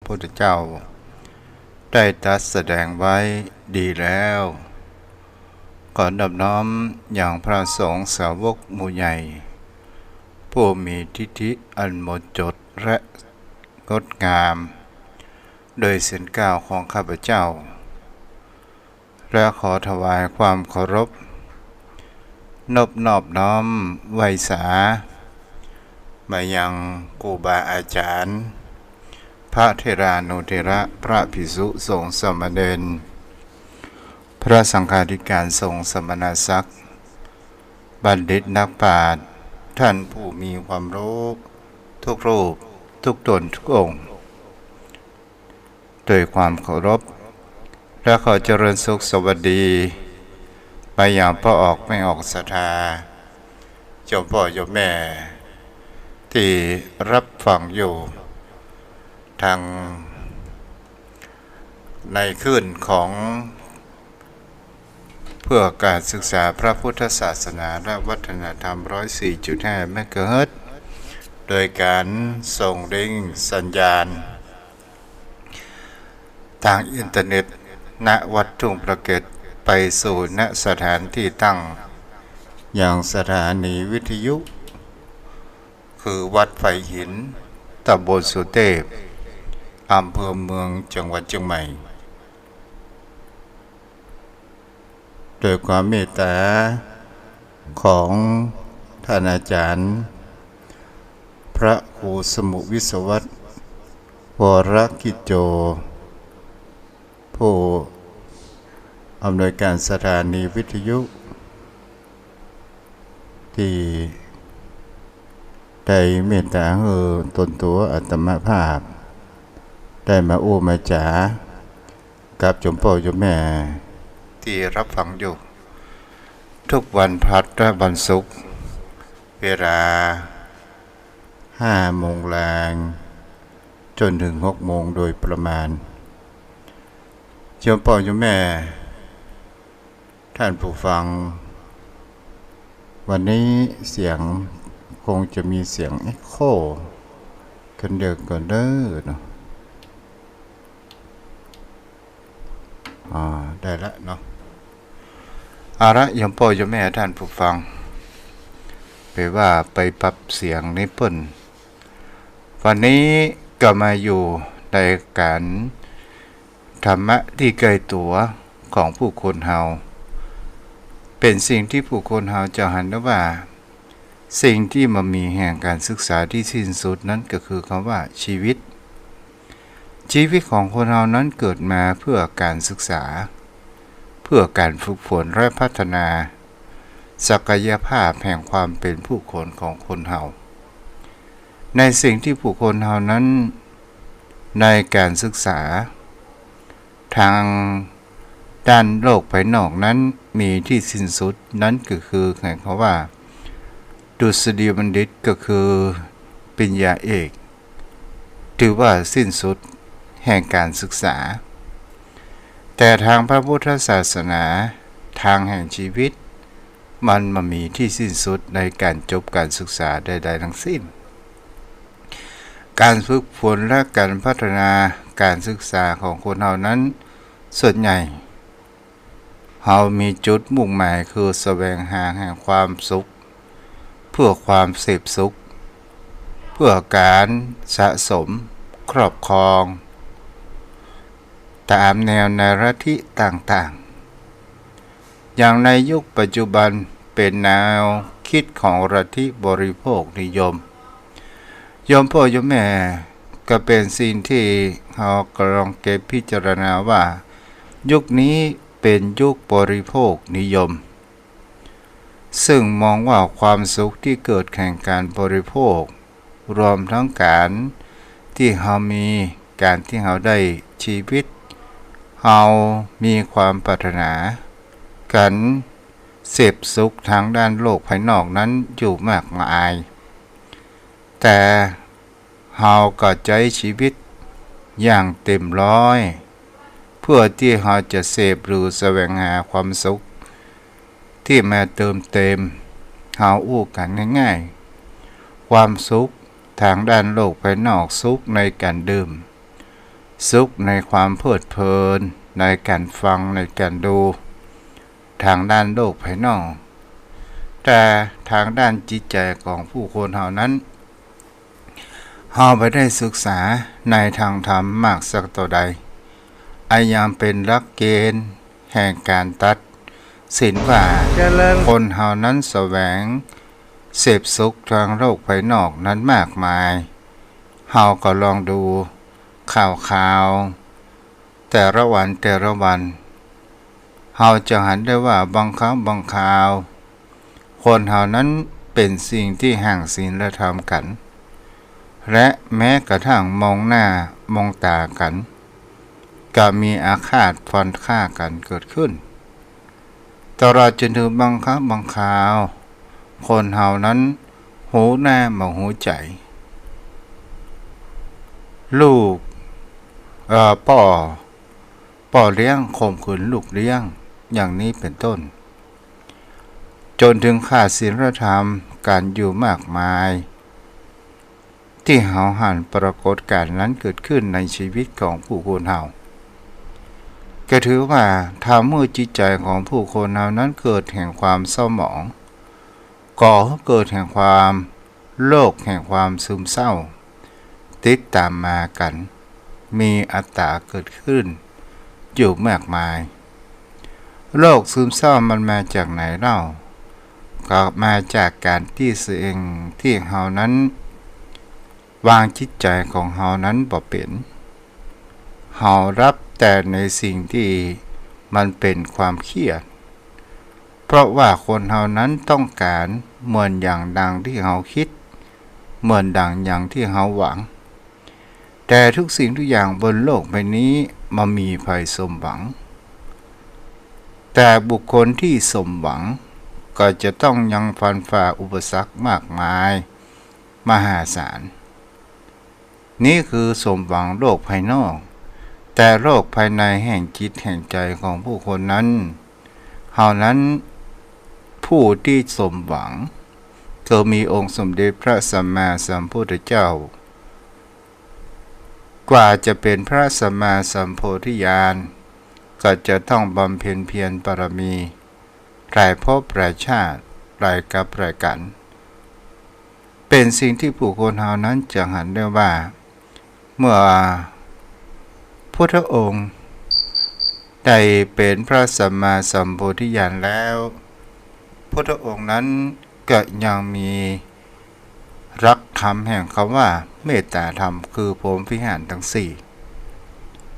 พุทธเจ้าได้ตรัสแสดงไว้ดีแล้วขอนอบน้อมอย่างพระสงฆ์สาวกหมู่ใหญ่ผู้มีทิฏฐิอันหมดจดและงดงามโดยเสียงกล่าวของข้าพเจ้าและขอถวายความเคารพนอบน้อมไว้สามายังครูบาอาจารย์พระเถรานุเถระพระภิกษุสงฆ์สามเณรพระสังฆาธิการสงฆ์สมณศักดิ์บัณฑิตนักปราชญ์ท่านผู้มีความรู้ทุกรูปทุกตนทุกองค์โดยความเคารพและขอเจริญสุขสวัสดีไปอย่างพ่อออกไม่ออกศรัทธาเจ้าพ่อเจ้าแม่ที่รับฟังอยู่ทางในคืนของเพื่อการศึกษาพระพุทธศาสนาและวัฒนธรรม 104.5 เมกะเฮิรตซ์โดยการส่งลิงก์สัญญาณทางอินเทอร์เน็ตณวัดทุ่งประเกตไปสู่ณสถานที่ตั้งอย่างสถานีวิทยุคือวัดไฟหินตำบลสุเทพอำเภอเมืองจังหวัดเชียงใหม่โดยความเมตตาของท่านอาจารย์พระครูสมุวิศวัตรวรกิจโจผู้อำนวยการสถานีวิทยุที่ได้เมตตาตนตัวอัตมภาพได้มาอู้มาจ๋ากับจมพ่อจมแม่ที่รับฟังอยู่ทุกวันพัดและวันศุกร์เวลา5 โมงแรงจนถึง6 โมงโดยประมาณจมพ่อจมแม่ท่านผู้ฟังวันนี้เสียงคงจะมีเสียงเอ็กโคกันเดียวกันเด้อเนาะได้ละเนาะเอาละยมพ่อยมแม่ท่านผู้ฟังไปว่าไปปรับเสียงนี้เพิ่นวันนี้ก็มาอยู่ในการธรรมะที่ไกลตัวของผู้คนเฮาเป็นสิ่งที่ผู้คนเฮาจะหันว่าสิ่งที่มันมีแห่งการศึกษาที่สิ้นสุดนั้นก็คือคำว่าชีวิตของคนเรานั้นเกิดมาเพื่อการศึกษาเพื่อการฝึกฝนและพัฒนาศักยภาพแห่งความเป็นผู้คนของคนเราในสิ่งที่ผู้คนเรานั้นในการศึกษาทางด้านโลกภายนอกนั้นมีที่สิ้นสุดนั้นก็คือแห่งคำว่าดุษฎีบัณฑิตก็คือปริญญาเอกถือว่าสิ้นสุดแห่งการศึกษาแต่ทางพระพุทธศาสนาทางแห่งชีวิตมันมีที่สิ้นสุดในการจบการศึกษาใดๆทั้งสิ้นการฝึกฝนและการพัฒนาการศึกษาของคนเรานั้นส่วนใหญ่เรามีจุดมุ่งหมายคือแสวงหาแห่งความสุขเพื่อความเสพสุขเพื่อการสะสมครอบครองตามแนวในลัทธิต่างๆอย่างในยุคปัจจุบันเป็นแนวคิดของลัทธิบริโภคนิยมโยมพ่อโยมแม่ก็เป็นสิ่งที่เรากำลังเก็บพิจารณาว่ายุคนี้เป็นยุคบริโภคนิยมซึ่งมองว่าความสุขที่เกิดแห่งการบริโภครวมทั้งการที่เรามีการที่เราได้ชีวิตเรามีความปรารถนากันเสพสุขทางด้านโลกภายนอกนั้นอยู่มากมายแต่เราก็ใช้ชีวิตอย่างเต็มร้อยเพื่อที่เราจะเสพหรือแสวงหาความสุขที่มาเติมเต็มเราอู้กันง่ายๆความสุขทางด้านโลกภายนอกสุขในการดื่ม สุขในความเพลิดเพลินในการฟังในการดูทางด้านโลกภายนอกแต่ทางด้านจิตใจของผู้คนเหล่านั้นเฮาไปได้ศึกษาในทางธรรมมากสักต่อใดยังเป็นหลักเกณฑ์แห่งการตัดสินว่าคนเฮานั้นแสวงเสพสุขทางโลกภายนอกนั้นมากมายเฮาก็ลองดูข่าวแต่ละวันเฮาจะหันได้ว่าบางครั้งบางคราวคนเฮานั้นเป็นสิ่งที่ห่างศีลธรรมกันและแม้กระทั่งมองหน้ามองตากันก็มีอาฆาตฟันฆ่ากันเกิดขึ้นตลอดจนถึงบางครั้งบางคราวคนเฮานั้นหูหน้ามาหูใจลูกพ่อเลี้ยงข่มขืนลูกเลี้ยงอย่างนี้เป็นต้นจนถึงขาดศีลธรรมการอยู่มากมายที่เฮาหันปรากฏการณ์นั้นเกิดขึ้นในชีวิตของผู้คนเฮาก็ถือว่าทำเมื่อจิตใจของผู้คนเฮานั้นเกิดแห่งความเศร้าหมองก่อให้เกิดแห่งความโลกแห่งความซึมเศร้าติดตามมากันมีอัตตาเกิดขึ้นอยู่มากมายโรคซึมเศร้ามันมาจากไหนเล่าก็มาจากการที่สิ่งที่เฮานั้นวางจิตใจของเฮานั้นบ่เป็นเฮารับแต่ในสิ่งที่มันเป็นความเครียดเพราะว่าคนเฮานั้นต้องการเหมือนอย่างดังที่เฮาคิดเหมือนดังอย่างที่เฮาหวังแต่ทุกสิ่งทุกอย่างบนโลกใบนี้มันมีภัยสมหวังแต่บุคคลที่สมหวังก็จะต้องยังฟันฝ่าอุปสรรคมากมายมหาศาลนี่คือสมหวังโลกภายนอกแต่โลกภายในแห่งจิตแห่งใจของผู้คนนั้นเฮานั้นผู้ที่สมหวังก็มีองค์สมเด็จพระสัมมาสัมพุทธเจ้ากว่าจะเป็นพระสัมมาสัมโพธิญาณก็จะต้องบำเพ็ญเพียรบารมีหลายภพหลายชาติหลายกับหลายกันเป็นสิ่งที่ผู้คนเฮานั้นจะหันได้ว่าเมื่อพุทธองค์ได้เป็นพระสัมมาสัมโพธิญาณแล้วพุทธองค์นั้นก็ยังมีรักธรรมแห่งคำว่าเมตตาธรรมคือพรหมวิหารทั้งสี่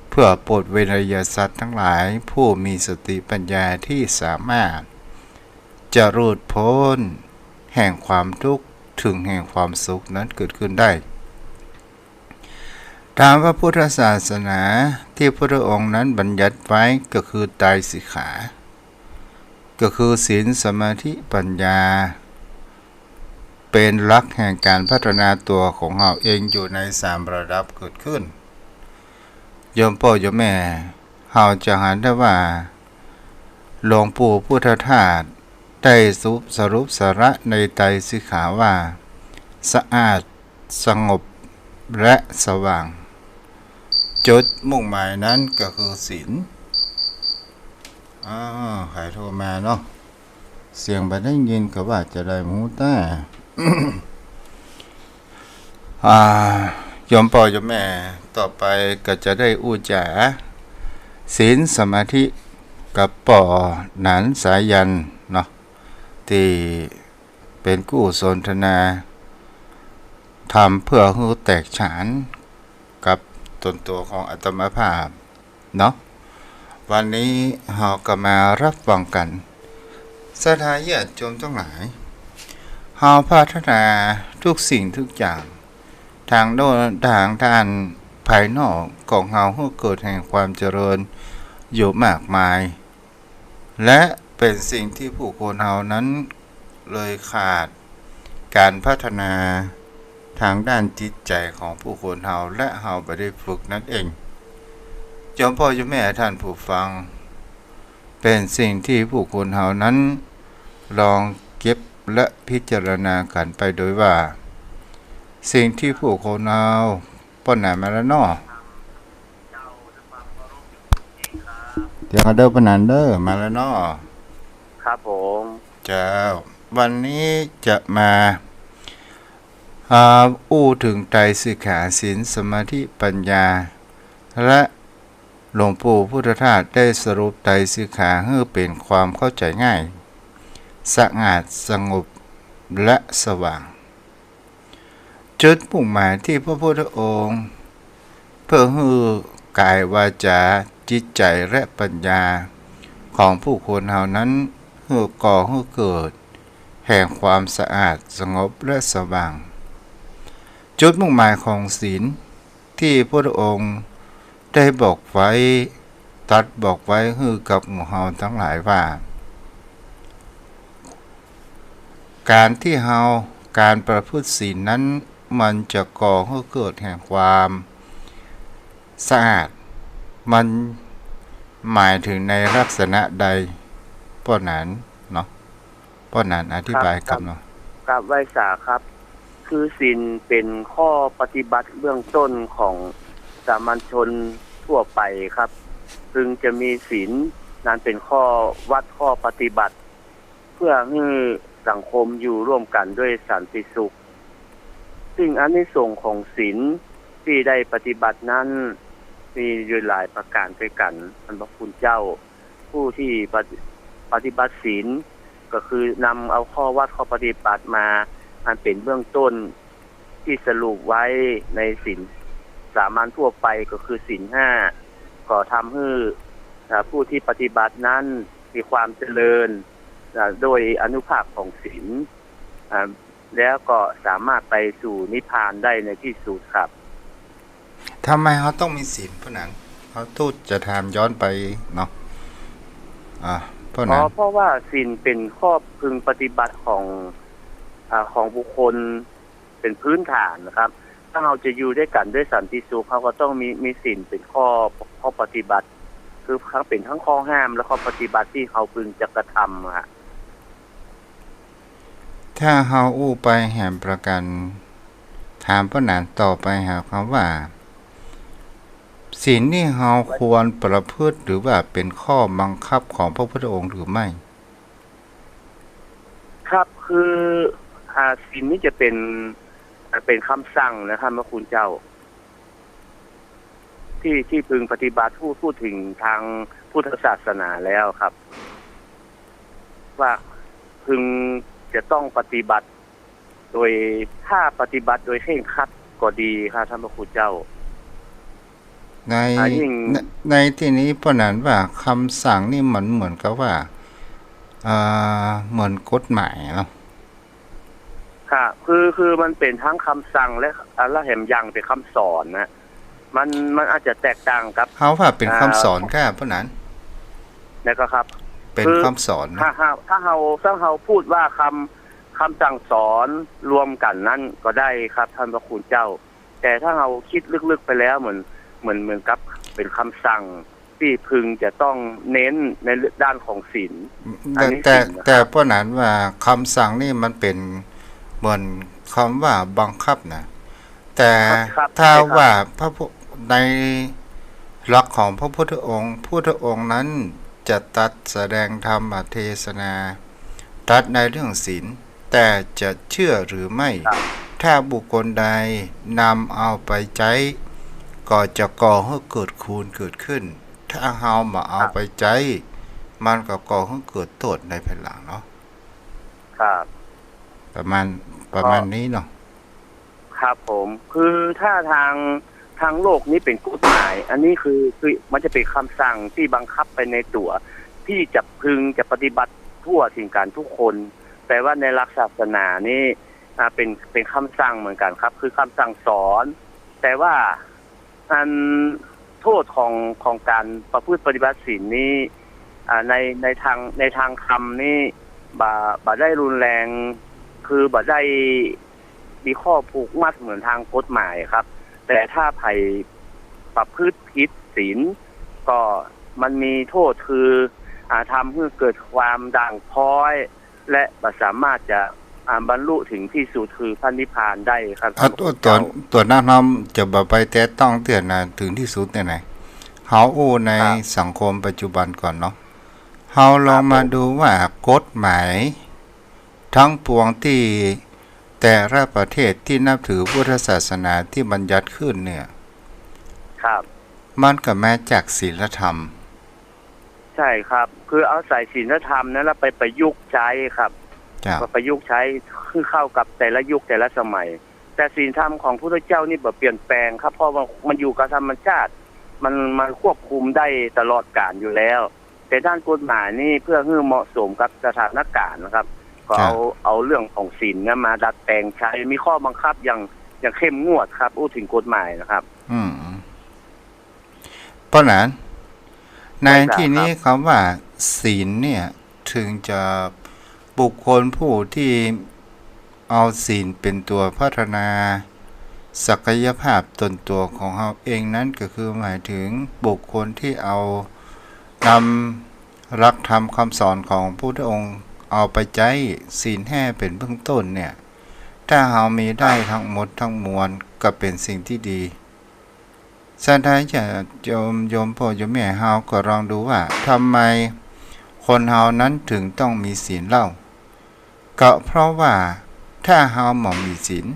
เพื่อโปรดเวนยสัตว์ทั้งหลายผู้มีสติปัญญาที่สามารถจะรูดพ้นแห่งความทุกข์ถึงแห่งความสุขนั้นเกิดขึ้นได้ตามพระพุทธศาสนาที่พระองค์นั้นบัญญัติไว้ก็คือไตรสิกขาก็คือศีลสมาธิปัญญาเป็นหลักแห่งการพัฒนาตัวของเราเองอยู่ใน3ระดับเกิดขึ้นโยมพ่อโยมแม่เราจะหันได้ว่าหลวงปู่พุทธทาสได้สรุปสาระในไตรสิกขาว่าสะอาดสงบและสว่างจุดมุ่งหมายนั้นก็คือศีลใครโทรมาเนาะเสียงไปได้ยินก็ว่าจะได้หูตาโยมพ่อโยมแม่ต่อไปก็จะได้อู้จ๋าศีลสมาธิกับป่อหนานสายันเนาะที่เป็นกู้สนทนาทำเพื่อให้แตกฉานกับตนตัวของอาตมาภาพเนาะวันนี้เราก็มารับฟังกันศรัทธาญาติโยมทั้งหลายเราพัฒนาทุกสิ่งทุกอย่างทางด้านภายนอกของเราให้เกิดแห่งความเจริญอยู่มากมายและเป็นสิ่งที่ผู้คนเรานั้นเลยขาดการพัฒนาทางด้านจิตใจของผู้คนเราและเราไม่ได้ฝึกนั่นเองโยมพ่อโยมแม่ท่านผู้ฟังเป็นสิ่งที่ผู้คนเรานั้นลองเก็บและพิจารณากันไปโดยว่าสิ่งที่ผู้คนเราป้อนหนามาแล้วนอ เดี๋ยวเด้อปนันเด้อมาแล้วเนาะครับผมเจ้าวันนี้จะมาอู้ถึงไตรสิกขาศีลสมาธิปัญญาและหลวงปู่พุทธทาสได้สรุปไตรสิกขาให้เป็นความเข้าใจง่ายสะอาดสงบและสว่างจุดมุ่งหมายที่พระพุทธองค์เพื่อให้กายวาจาจิตใจและปัญญาของผู้คนเหล่านั้นให้ก่อให้เกิดแห่งความสะอาดสงบและสว่างจุดมุ่งหมายของศีลที่พระองค์ได้บอกไว้ตรัสบอกไว้ให้กับหมู่เฮาทั้งหลายว่าการที่เฮาการประพฤติศีลนั้นมันจะก่อให้เกิดแห่งความสะอาดมันหมายถึงในลักษณะใดป้อนั้นเนาะป้อนั้นอธิบายครับเนาะครับไว้สาครับคือศีลเป็นข้อปฏิบัติเบื้องต้นของสามัญชนทั่วไปครับซึ่งจะมีศีลนั้นเป็นข้อวัดข้อปฏิบัติเพื่อให้สังคมอยู่ร่วมกันด้วยสันติสุขซึ่งอานิสงส์ของศีลที่ได้ปฏิบัตินั้นมีอยู่หลายประการด้วยกันท่านพระคุณเจ้าผู้ที่ปฏิบัติศีลก็คือนำเอาข้อวัดข้อปฏิบัติมาอันเป็นเบื้องต้นที่สรุปไว้ในศีลสามัญทั่วไปก็คือศีล5ก็ทำให้ผู้ที่ปฏิบัตินั้นมีความเจริญโดยอานุภาพของศีลแล้วก็สามารถไปสู่นิพพานได้ในที่สุดครับทำไมเขาต้องมีศีลเพราะนั้นเขาทูตจะถามย้อนไปเนาะเพราะว่าศีลเป็นข้อพึงปฏิบัติของบุคคลเป็นพื้นฐานนะครับถ้าเราจะอยู่ด้วยกันด้วยสันติสุขเขาก็ต้องมีศีลเป็นข้อปฏิบัติคือทั้งเป็นทั้งข้อห้ามและข้อปฏิบัติที่เขาพึงจะกระทำฮะถ้าเขาอู้ไปแห่งประกันถามป้านานต่อไปหาคำว่าศีลนี่เราควรประพฤติหรือว่าเป็นข้อบังคับของพระพุทธองค์หรือไม่ครับคือศีลนี้จะเป็นคำสั่งนะครับพระคุณเจ้าที่พึงปฏิบัติพูดถึงทางพุทธศาสนาแล้วครับว่าพึงจะต้องปฏิบัติโดยถ้าปฏิบัติโดยเคร่งครัดก็ดีครับท่านพระคุณเจ้าในที่นี้เพราะนั้นว่าคำสั่งนี่มันเหมือนกับว่าเหมือนกฎหมายเนาะค่ะคือมันเป็นทั้งคำสั่งและแหมยังเป็นคำสอนนะมันอาจจะแตกต่างกับเขาว่าเป็นคำสอนค่ะเพราะนั้นแล้วก็ครับเป็นคำสอนถ้าเราพูดว่าคำสั่งสอนรวมกันนั้นก็ได้ครับท่านพระคุณเจ้าแต่ถ้าเราคิดลึกๆไปแล้วเหมือนกับเป็นคำสั่งที่พึงจะต้องเน้นในด้านของศีลแต่เพราะนั้นว่าคำสั่งนี่มันเป็นเหมือนคำว่าบังคับนะแต่ถ้าว่าในหลักของพระพุทธองค์นั้นจะตัดแสดงธรรมเทศนาตัดในเรื่องศีลแต่จะเชื่อหรือไม่ถ้าบุคคลใดนำเอาไปใช้ก็จะก่อให้เกิดคูณเกิดขึ้นถ้าเฮามาเอาไปใช้มันก็ก่อให้เกิดโทษในภายหลังเนาะครับประมาณนี้เนาะครับผมคือถ้าทางโลกนี้เป็นกฎหมายอันนี้คือมันจะเป็นคำสั่งที่บังคับไปในตัวที่จะพึงจะปฏิบัติทั่วถึงกันทุกคนแต่ว่าในหลักศาสนานี่เป็นคำสั่งเหมือนกันครับคือคำสั่งสอนแต่ว่าอันโทษของการประพฤติปฏิบัติศีลนี้ในทางธรรมนี่บ่ได้รุนแรงคือบ่ได้มีข้อผูกมัดเหมือนทางกฎหมายครับแต่ถ้าไผประพฤติผิดศีลก็มันมีโทษคือทำให้เกิดความด่างพร้อยและสามารถจะบรรลุถึงที่สุดคือพระนิพพานได้ครับตัวหน้าน้อมจะบ่ไปแต่ต้องเตือนนะถึงที่สุดเนี่ยไหนเ เฮาอู้ในครับสังคมปัจจุบันก่อนเนาะเฮาลองมาดูว่ากฎหมายทั้งปวงที่แต่ละประเทศที่นับถือพุทธศาสนาที่บัญญัติขึ้นเนี่ยครับมันก็มาจากศีลธรรมใช่ครับคือเอาใส่ศีลธรรมนั้นแล้วไปประยุกต์ใช้ครับจ้ะมาประยุกต์ใช้คือเข้ากับแต่ละยุคแต่ละสมัยแต่ศีลธรรมของพระพุทธเจ้านี่บ่เปลี่ยนแปลงครับเพราะว่ามันอยู่กับธรรมชาติมันควบคุมได้ตลอดกาลอยู่แล้วแต่ด้านกฎหมายนี่เพื่อให้เหมาะสมกับสถานการณ์นะครับก็เอาเรื่องของศีลเนี่ยมาดัดแปลงใช้มีข้อบังคับอย่างเข้มงวดครับพูดถึงกฎหมายนะครับเพราะนั้นในที่นี้คำว่าศีลเนี่ยถึงจะบุคคลผู้ที่เอาศีลเป็นตัวพัฒนาศักยภาพตนตัวของเขาเองนั้นก็คือหมายถึงบุคคลที่เอานำรักธรรมคำสอนของพระพุทธองค์เอาไปใจศีล5เป็นเบื้องต้นเนี่ยถ้าเรามีได้ทั้งหมดทั้งมวลก็เป็นสิ่งที่ดีสุดท้ายจะโยมพ่อโยมแม่เฮาก็ลองดูว่าทำไมคนเฮานั้นถึงต้องมีศีลเล่าก็เพราะว่าถ้าเฮาหม่มีศีล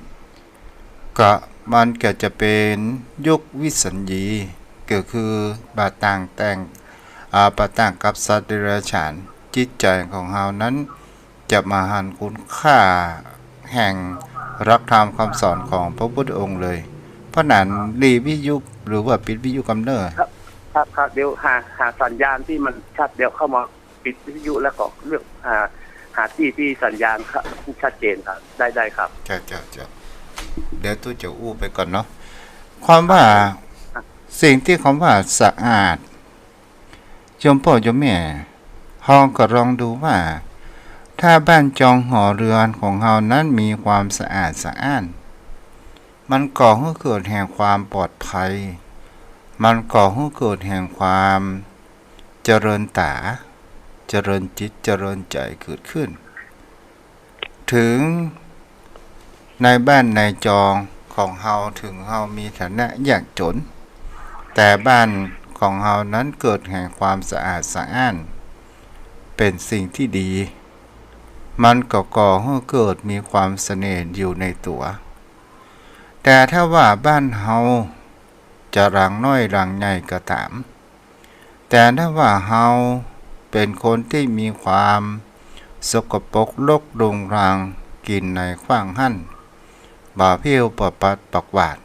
ก็มันก็จะเป็นยุควิสัญญีก็คือบาต่างแต่งปะต่างกับสัตว์เดรัจฉานจิตใจของเฮานั้นจะมาหันคุณค่าแห่งรักธรรมคำสอนของพระพุทธองค์เลยเพราะนั้นรีวิยุหรือว่าปิดวิยุกำเนิดครับเดี๋ยวหาสัญญาณที่มันชัดเดี๋ยวเข้ามาปิดวิทยุแล้วก็เลือกหาที่สัญญาณชัดเจนครับได้ครับจ้ะเดี๋ยวตู้จะอู้ไปก่อนเนาะความว่าสิ่งที่คำว่าสะอาดโยมพ่อโยมแม่เฮาก็ลองดูว่าถ้าบ้านจองหอเรือนของเฮานั้นมีความสะอาดสะอ้านมันก่อให้เกิดแห่งความปลอดภัยมันก่อให้เกิดแห่งความเจริญตาเจริญจิตเจริญใจเกิดขึ้นถึงในบ้านในจองของเฮาถึงเฮามีฐานะยากจนแต่บ้านของเฮานั้นเกิดแห่งความสะอาดสะอ้านเป็นสิ่งที่ดีมันก็ก่อให้เกิดมีความเสน่ห์อยู่ในตัวแต่ถ้าว่าบ้านเฮาจะรังน้อยรังใหญ่ก็ตามแต่ถ้าว่าเฮาเป็นคนที่มีความสกปรกรกรุงรังกินในขว้างหั่นบ่าเพี้ยวปะปัดปักหวาด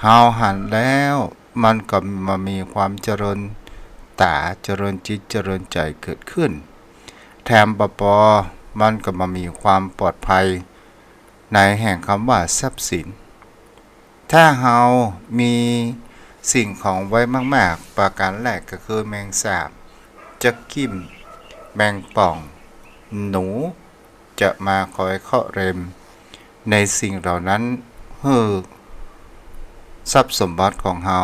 เฮาหันแล้วมันก็มามีความเจริญตาเจริญจิตเจริญใจเกิดขึ้นแถมปอมันก็มามีความปลอดภัยในแห่งคำว่าทรัพย์สินถ้าเฮามีสิ่งของไว้มากๆประการแรกก็คือแมงสาบจักกิ้มแมงป่องหนูจะมาคอยเคาะเร็มในสิ่งเหล่านั้นทรัพย์สมบัติของเฮา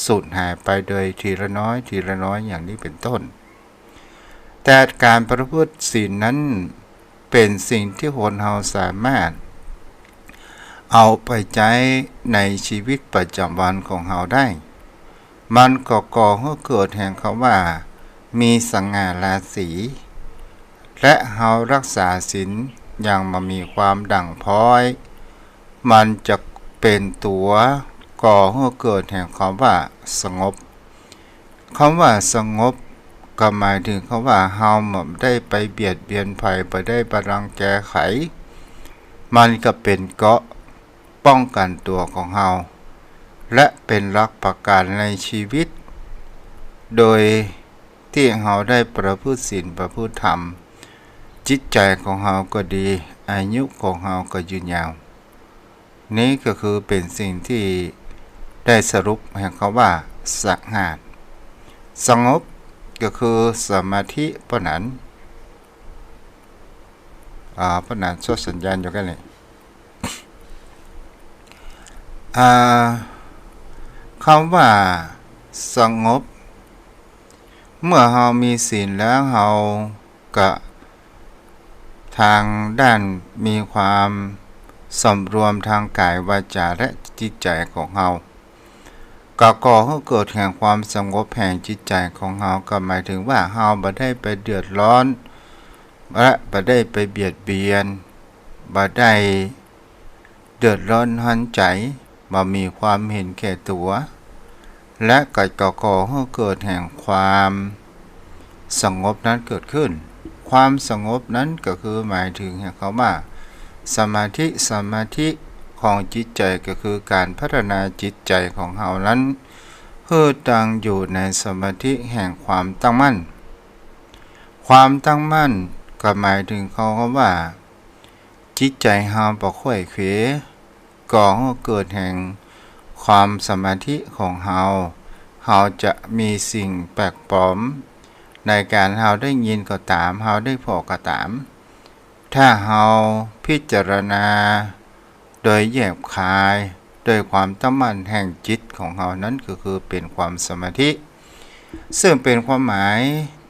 สูญหายไปโดยทีละน้อยอย่างนี้เป็นต้นแต่การประพฤติศีลนั้นเป็นสิ่งที่คนเฮาสามารถเอาไปใช้ในชีวิตประจำวันของเฮาได้มันก็ก่อให้เกิดแห่งคำว่ามีสง่าราศีและเฮารักษาศีลอย่างมีความดั่งพ้อยมันจะเป็นตัวก่อให้เกิดแห่งคำว่าสงบคำว่าสงบก็หมายถึงคำว่าเฮาไม่ได้ไปเบียดเบียนภัยไปได้บรังแก้ไขมันก็เป็นเกราะป้องกันตัวของเฮาและเป็นหลักประกันในชีวิตโดยที่เฮาได้ประพฤติศีลประพฤติธรรมจิตใจของเฮาก็ดีอายุของเฮาก็ยืนยาวนี้ก็คือเป็นสิ่งที่ได้สรุปแห่งคำว่าสะอาดสงบก็คือสมาธิปะนั้นปะนั้นส่วนสัญญาณอยู่กันเลยคำว่าสงบเมื่อเรามีศีลแล้วเราก็ทางด้านมีความสำรวมทางกายวาจาและจิตใจของเรา ก็ก่อให้เกิดแห่งความสงบแห่งจิตใจของเฮาก็หมายถึงว่าเฮาบ่ได้ไปเดือดร้อนและบ่ได้ไปเบียดเบียนบ่ได้เดือดร้อนหันใจบ่มีความเห็นแก่ตัวและก็ก่อให้เกิดแห่งความสงบนั้นเกิดขึ้นความสงบนั้นก็คือหมายถึงเขาว่าสมาธิของจิตใจก็คือการพัฒนาจิตใจของเฮานั้นเพื่อตั้งอยู่ในสมาธิแห่งความตั้งมั่นความตั้งมั่นก็หมายถึงเขาว่าจิตใจเฮาบ่ค่อยเขวก่อให้เกิดแห่งความสมาธิของเฮาจะมีสิ่งแปลกปลอมในการเฮาได้ยินก็ตามเฮาได้พอก็ตามถ้าเฮาพิจารณาโดยแยบคายโดยความตั้งมั่นแห่งจิตของเฮานั้นก็คือเป็นความสมาธิซึ่งเป็นความหมาย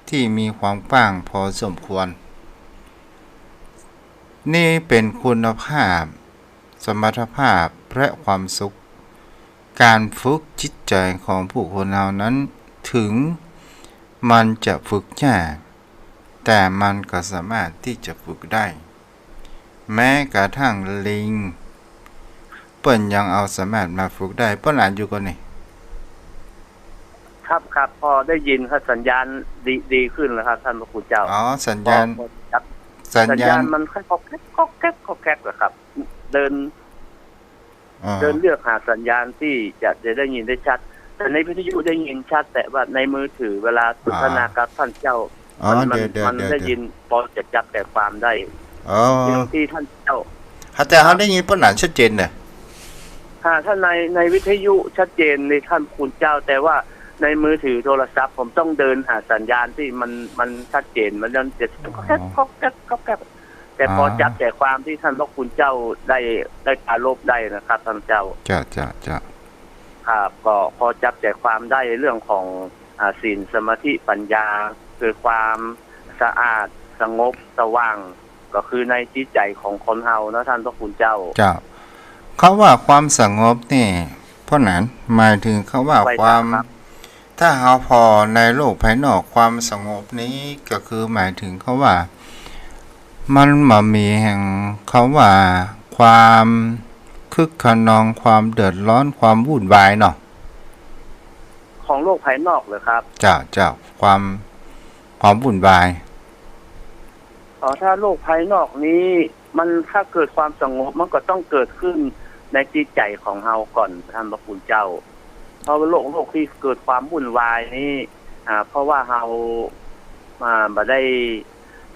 ที่มีความกว้างพอสมควรนี่เป็นคุณภาพสมรรถภาพและความสุขการฝึกจิตใจของผู้คนเฮานั้นถึงมันจะฝึกยากแต่มันก็สามารถที่จะฝึกได้แม้กระทั่งลิงเปิ้นยังเอาสามารถมาฝึกได้เปิ้นอ่านอยู่ก่อนนี่ครับพอได้ยินครับสัญญาณดีขึ้นแล้วครับท่านพระคุณเจ้าอ๋อสัญญาณมันค่อยก็แก๊กครับเดินเลือกหาสัญญาณที่จะได้ยินได้ชัดแต่ในวิทยุได้ยินชัดแต่ว่าในมือถือเวลาสนทนากับท่านเจ้ามันได้ยินพอจะจับแต่ความได้ที่ท่านเจ้าแต่เขาได้ยินเปิ้นอ่านชัดเจนน่ะถ้าในวิทยุชัดเจนในท่านคุณเจ้าแต่ว่าในมือถือโทรศัพท์ผมต้องเดินหาสัญญาณที่มันชัดเจนมันจะก็แก๊กแต่พอจับแต่ความที่ท่านพระคุณเจ้าได้อารมณ์ได้นะครับท่านเจ้าจ้ะครับก็พอจับแต่ความได้เรื่องของศีลสมาธิปัญญาคือความสะอาดสงบสว่างก็คือในจิตใจของคนเฮานะท่านพระคุณเจ้าเขาว่าความสงบนี่เพราะนั้นหมายถึงเขาว่าความถ้าเฮาพอในโลกภายนอกความสงบนี้ก็คือหมายถึงเขาว่ามันมามีแห่งเขาว่าความคึกขนองความเดือดร้อนความวุ่นวายเนาะของโลกภายนอกเหรอครับจ้าความวุ่นวายถ้าโลกภายนอกนี้มันถ้าเกิดความสงบมันก็ต้องเกิดขึ้นในจิตใจของเฮาก่อนท่านพระคุณเจ้าเพราะโลกที่เกิดความวุ่นวายนี้เพราะว่าเฮาบ่ได้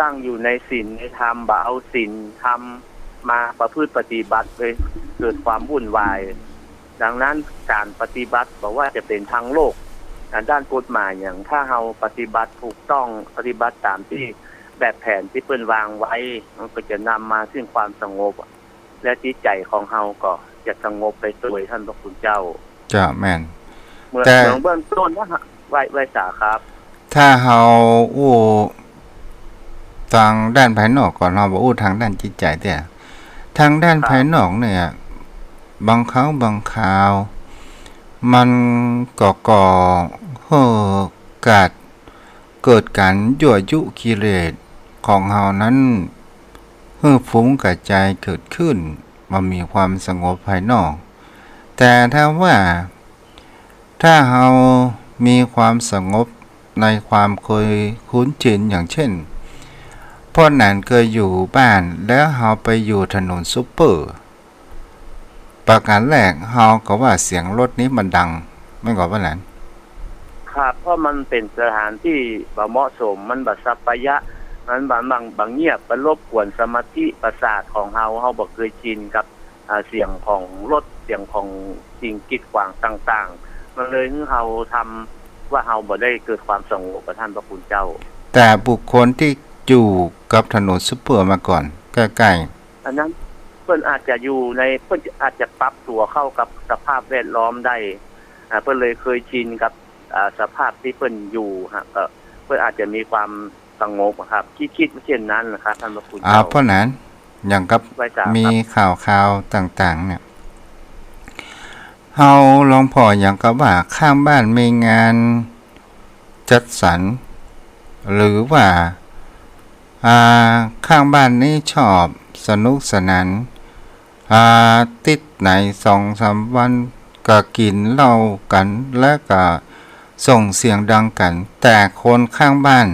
ตั้งอยู่ในศีลในธรรมบ่เอาศีลธรรมมาประพฤติปฏิบัติเลยเกิดความวุ่นวายดังนั้นการปฏิบัติบอกว่าจะเป็นทางโลกด้านกฎหมายอย่างถ้าเฮาปฏิบัติถูกต้องปฏิบัติตามที่แบบแผนที่เปิ้นวางไว้มันก็จะนำมาซึ่งความสงบและจิตใจของเฮาก็จะสงบไปโดยท่านพระคุณเจ้าจ้าแม่นเมื่อเบื้องต้นว่าไว้สาครับถ้าเฮาทางด้านภายนอกก่อนเราบ่ทางด้านจิตใจแต่ทางด้านภายนอกเนี่ยบางครั้งบางคราวมันก่อให้เกิดการยั่วยุกิเลสของเฮานั้นฟุ้งกระจายเกิดขึ้นมันมีความสงบภายนอกแต่ถ้าเฮามีความสงบในความเคยคุ้นชินอย่างเช่นพ่อนั้นเคยอยู่บ้านแล้วเฮาไปอยู่ถนนซุปเปอร์ประการแรกเฮาก็ว่าเสียงรถนี้มันดังไม่ก็ว่านั้นครับเพราะมันเป็นสถานที่บ่เหมาะสมมันบ่สัพพยะมันบางเงียบมันรบกวนสมาธิประสาทของเฮาบ่เคยชินกับเสียงของรถเสียงของสิ่งกีดขวางต่างๆมันเลยให้เฮาทำว่าเฮาบ่ได้เกิดความสงบกับท่านพระคุณเจ้าแต่บุคคลที่อยู่กับถนนซุปเปอร์มาก่อนใกล้ๆอันนั้นเพิ่นอาจจะอยู่ในเพิ่นอาจจะปรับตัวเข้ากับสภาพแวดล้อมได้เพิ่นเลยเคยชินกับสภาพที่เพิ่นอยู่ก็เพิ่นอาจจะมีความสงบครับคิดเช่นนั้นนะครับท่านพระคุณเจ้าเพราะนั้นอย่างกับมีข่าวต่างๆเนี่ย เฮาลองพออย่างกับว่าข้างบ้านมีงานจัดสรรหรือว่าอ่าข้างบ้านนี้ชอบสนุกสนานติดไหน2-3 วันก็กินเหล้ากันและก็ส่งเสียงดังกันแต่คนข้างบ้าน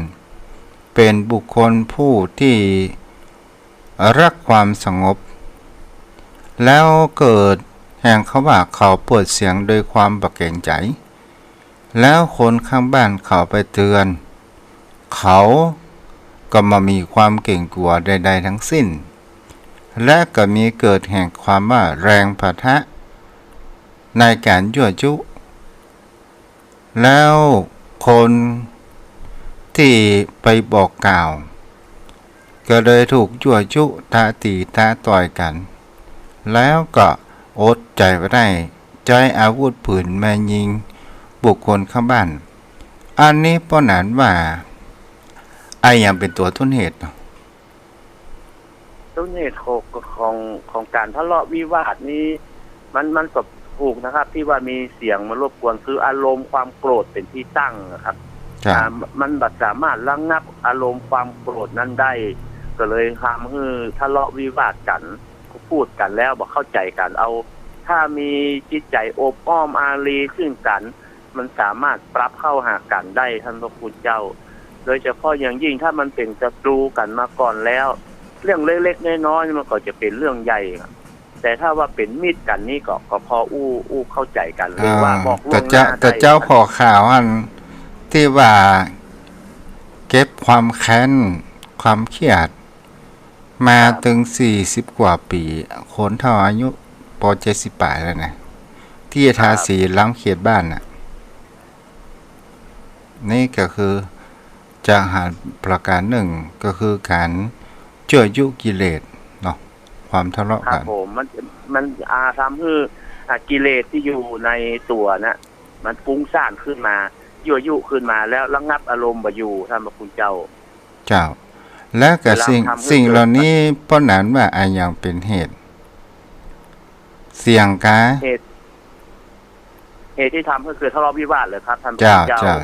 เป็นบุคคลผู้ที่รักความสงบแล้วเกิดแห่งเขาว่าเขาเปิดเสียงโดยความบักเกรงใจแล้วคนข้างบ้านเขาไปเตือนเขาก็มามีความเก่งกลัวใดๆทั้งสิ้นและก็มีเกิดแห่งความว่าแรงปะทะในการยั่วยุแล้วคนที่ไปบอกกล่าวก็เลยถูกยั่วยุท้าตีท้าต่อยกันแล้วก็อดใจไว้ได้ใช้อาวุธปืนมายิงบุคคลข้างบ้านอันนี้ป้อหนานว่ายังเป็นตัวต้นเหตุต้นเหตุของการทะเลาะวิวาทนี้มันก็ถูกนะครับที่ว่ามีเสียงมารบกวนคืออารมณ์ความโกรธเป็นที่ตั้งนะครับมันบัดสามารถระงับอารมณ์ความโกรธนั้นได้ก็เลยทำให้ทะเลาะวิวาทกันพูดกันแล้วบอกเข้าใจกันเอาถ้ามีจิตใจโอบอ้อมอารีซึ่งกันมันสามารถปรับเข้าหากันได้ท่านพระคุณเจ้าโดยเฉพาะอย่างยิ่งถ้ามันเป็นศัตรูกันมาก่อนแล้วเรื่องเล็กๆน้อยๆมันก็จะเป็นเรื่องใหญ่แต่ถ้าว่าเป็นมิตรกันนี่ก็พออู้เข้าใจกันหรือว่าบอกล่วงหน้าได้แต่เจ้าพอข่าวอันที่ว่าเก็บความแค้นความเครียดมาถึง40 กว่าปีคนเท่าอายุป.70 ปลายแล้วนะที่ทาสีล้ำเขตบ้านน่ะนี่ก็คือจะหาประการหนึ่งก็คือการยั่วยุกิเลสเนาะความทะเลาะกันผมมันทำให้กิเลสที่อยู่ในตัวนะมันฟุ้งซ่านขึ้นมายั่วยุขึ้นมาแล้วระงับอารมณ์บ่อยู่ท่านพระคุณเจ้าและก็สิ่งเหล่านี้ป้อหนานว่าอย่างเป็นเหตุเสี่ยงกาเหตุที่ทำก็คือทะเลาะวิวาทเลยครับท่านพระคุณเจ้า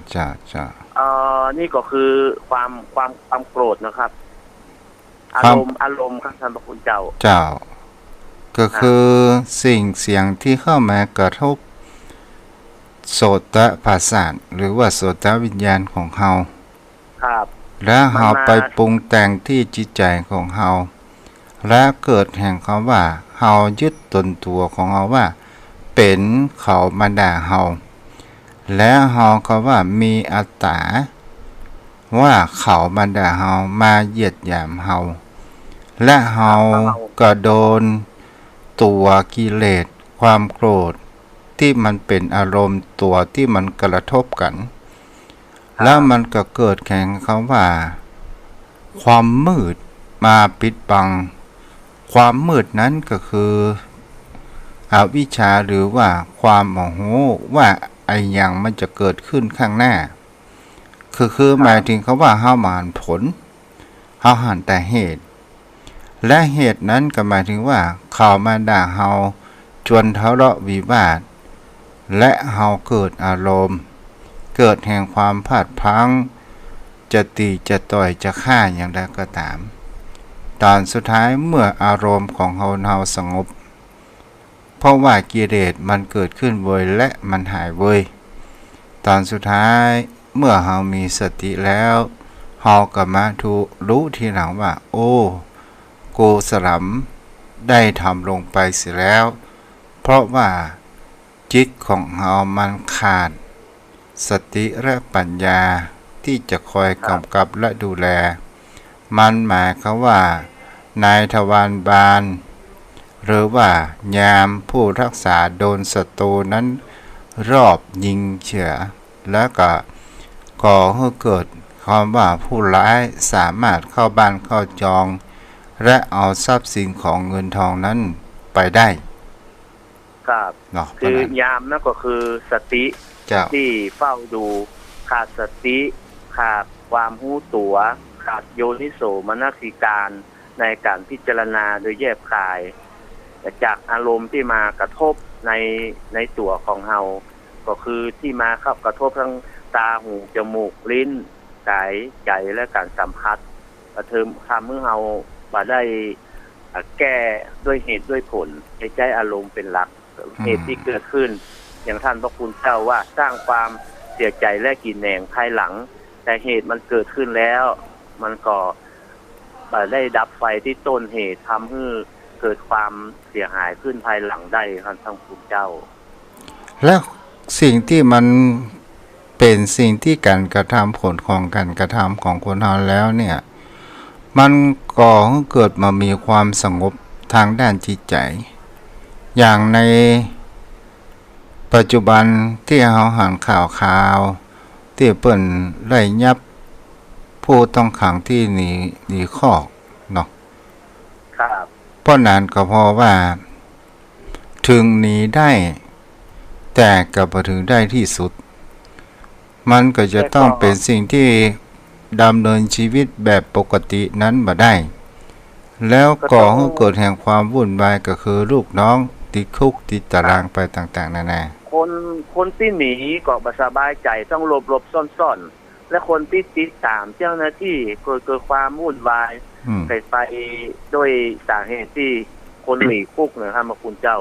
นี่ก็คือความโกรธนะครับอารมณ์ครับท่านพระคุณเจ้าก็คือเสียงที่เข้ามากระทบโสตประสาทหรือว่าโสตวิญญาณของเฮาครับแล้วเฮาไปปรุงแต่งที่จิตใจของเฮาและเกิดแห่งคำว่าเฮายึดตนตัวของเฮาว่าเป็นเขามาด่าเฮาและเฮาก็ว่ามีอัตตาว่าเขามาด่าเฮามาเหยียดหยามเฮาและเฮาก็โดนตัวกิเลสความโกรธที่มันเป็นอารมณ์ตัวที่มันกระทบกันแล้วมันก็เกิดแข่งเขาว่าความมืดมาปิดบังความมืดนั้นก็คืออวิชชาหรือว่าความโมโหว่าอย่างมันจะเกิดขึ้นข้างหน้าคือหมายถึงเขาว่าเฮาหมานผลเฮาหันแต่เหตุและเหตุนั้นก็หมายถึงว่าเขามาด่าเฮาจนทะเลาะวิวาทและเฮาเกิดอารมณ์เกิดแห่งความพลาดพลั้งจะตีจะต่อยจะฆ่าอย่างใดก็ตามตอนสุดท้ายเมื่ออารมณ์ของเฮาสงบเพราะว่ากิเลสมันเกิดขึ้นเวยและมันหายเวยตอนสุดท้ายเมื่อเฮามีสติแล้วเฮาก็มารู้ทีหลังว่าโอ้กูสลัมได้ทำลงไปเสียแล้วเพราะว่าจิตของเฮามันขาดสติและปัญญาที่จะคอยกำกับและดูแลมันหมายความว่านายทวารบาลหรือว่ายามผู้รักษาโดนศัตรูนั้นรอบยิงเฉือแล้วก็ก่อให้เกิดความว่าผู้ร้ายสามารถเข้าบ้านเข้าจองและเอาทรัพย์สินของเงินทองนั้นไปได้ครับคือยามนั่นก็คือสติที่เฝ้าดูขาดสติขาดความรู้ตัวขาดโยนิโสมนสิการในการพิจารณาโดยแยบคายจากอารมณ์ที่มากระทบ ในในตัวของเฮาก็คือที่มาครับกระทบทั้งตาหูจมูกลิ้นกายใจและการสัมผัสกระเทิมทำให้เฮาบ่ได้แก้ด้วยเหตุด้วยผลใจอารมณ์เป็นหลักเหตุที่เกิดขึ้นอย่างท่านพระคุณเจ้าว่าสร้างความเสียใจและกินแหนงภายหลังแต่เหตุมันเกิดขึ้นแล้วมันก็ได้ดับไฟที่ต้นเหตุทำให้เกิดความเสียหายขึ้นภายหลังได้ครับท่านคุณเจ้าแล้วสิ่งที่มันเป็นสิ่งที่การกระทำผลของการกระทำของคนเราแล้วเนี่ยมันก่อให้เกิดมามีความสงบทางด้านจิตใจอย่างในปัจจุบันที่เราหันข่าวที่เปิ้นไล่ยับผู้ต้องขังที่หนีคอกเนาะครับเพราะนั้นก็เพราะว่าถึงหนีได้แต่ก็บ่ถึงได้ที่สุดมันก็จะต้องเป็นสิ่งที่ดำเนินชีวิตแบบปกตินั้นบ่ได้แล้วก่อให้เกิดแห่งความวุ่นวายก็คือลูกน้องติดคุกติดตารางไปต่างๆนานาคนที่หนีก็บ่สบายใจต้องหลบซ่อนๆและคนที่ติดตามเจ้าหน้าที่เกิดความวุ่นวายไปด้วยสาเหตุที่คนหนีคุกนะครับพระคุณเจ้า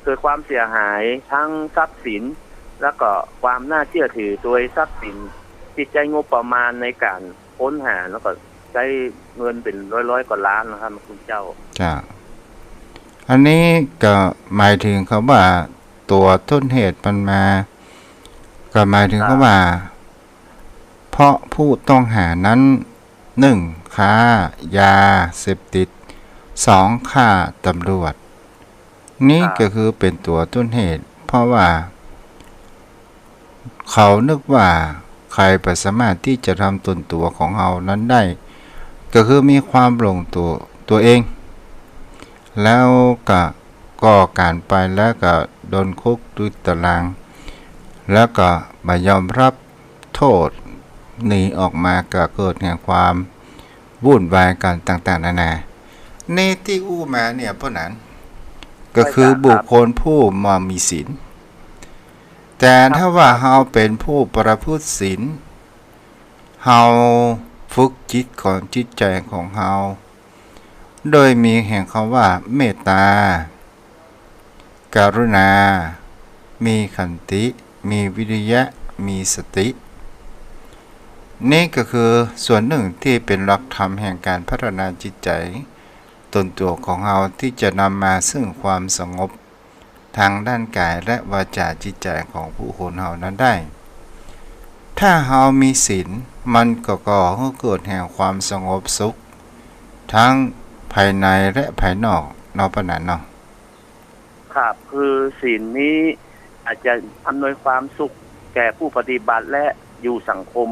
เกิดความเสียหายทั้งทรัพย์สินแล้วก็ความน่าเชื่อถือโดยทรัพย์สินจิตใจงบประมาณในการค้นหาแล้วก็ใช้เงินเป็นร้อยกว่าล้านนะครับคุณเจ้าอันนี้ก็หมายถึงเขาว่าตัวต้นเหตุมันมาก็หมายถึงเขาว่าเพราะผู้ต้องหานั้น1ค้ายาเสพติด2ฆ่าตำรวจนี่ก็คือเป็นตัวต้นเหตุเพราะว่าเขานึกว่าใครประสามารถที่จะทำตนตัวของเรานั้นได้ก็คือมีความหลงตัวเองแล้วก็ก่อการไปแล้วก็โดนคุกด้วยตารางแล้วก็ไม่ยอมรับโทษหนีออกมาก็เกิดแห่งความวุ่นวายกันต่างๆนานาในที่อู้มาเนี่ยเพราะนั้นก็คือบุคคลผู้มามีศีลแต่ถ้าว่าเฮาเป็นผู้ประพฤติศีลเฮาฝึกจิตของจิตใจของเฮาโดยมีแห่งคำว่าเมตตาการุณามีขันติมีวิริยะมีสตินี่ก็คือส่วนหนึ่งที่เป็นหลักธรรมแห่งการพัฒนาจิตใจตนตัวของเราที่จะนำมาซึ่งความสงบทางด้านกายและวาจาจิตใจของผู้คนเรานั้นได้ถ้าเรามีศีลมันก็ก่อให้เกิดแห่งความสงบสุขทั้งภายในและภายนอกปานนั้นเนาะครับคือศีลนี้อาจจะอำนวยความสุขแก่ผู้ปฏิบัติและอยู่สังคม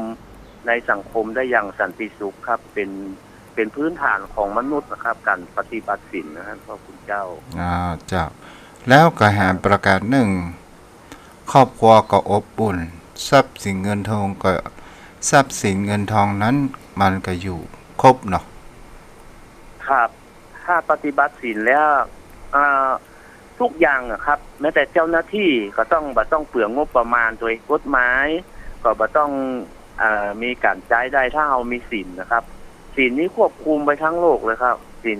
ในสังคมได้อย่างสันติสุขครับเป็นพื้นฐานของมนุษย์นะครับการปฏิบัติศีลนะครับพระคุณเจ้าเจ้าแล้วก็แห่งประการหนึ่งครอบครัวก็อบอุ่นทรัพย์สินเงินทองก็ทรัพย์สินเงินทองนั้นมันก็อยู่ครบเนาะครับถ้าปฏิบัติศีลแล้วทุกอย่างครับแม้แต่เจ้าหน้าที่ก็ต้องเปลืองงบประมาณโดยกฎหมายก็บ่ต้องมีการจ่ายได้ถ้าเรามีศีลนะครับศีลนี้ควบคุมไปทั้งโลกเลยครับศีล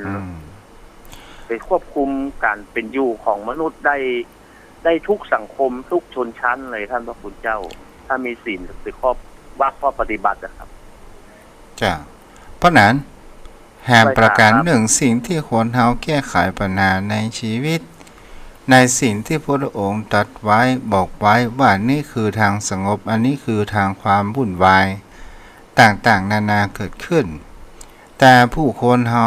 ไปควบคุมการเป็นอยู่ของมนุษย์ได้ทุกสังคมทุกชนชั้นเลยท่านพระคุณเจ้าถ้ามีศีลเป็นข้อปฏิบัตินะครับจ้ะเพราะนั้นแห่งประการหนึ่งสิ่งที่ควรเฮาแก้ไขปัญหาในชีวิตในสิ่งที่พระองค์ตรัสไว้บอกไว้ว่านี่คือทางสงบอันนี้คือทางความวุ่นวายต่างๆนานาเกิดขึ้นแต่ผู้คนเฮา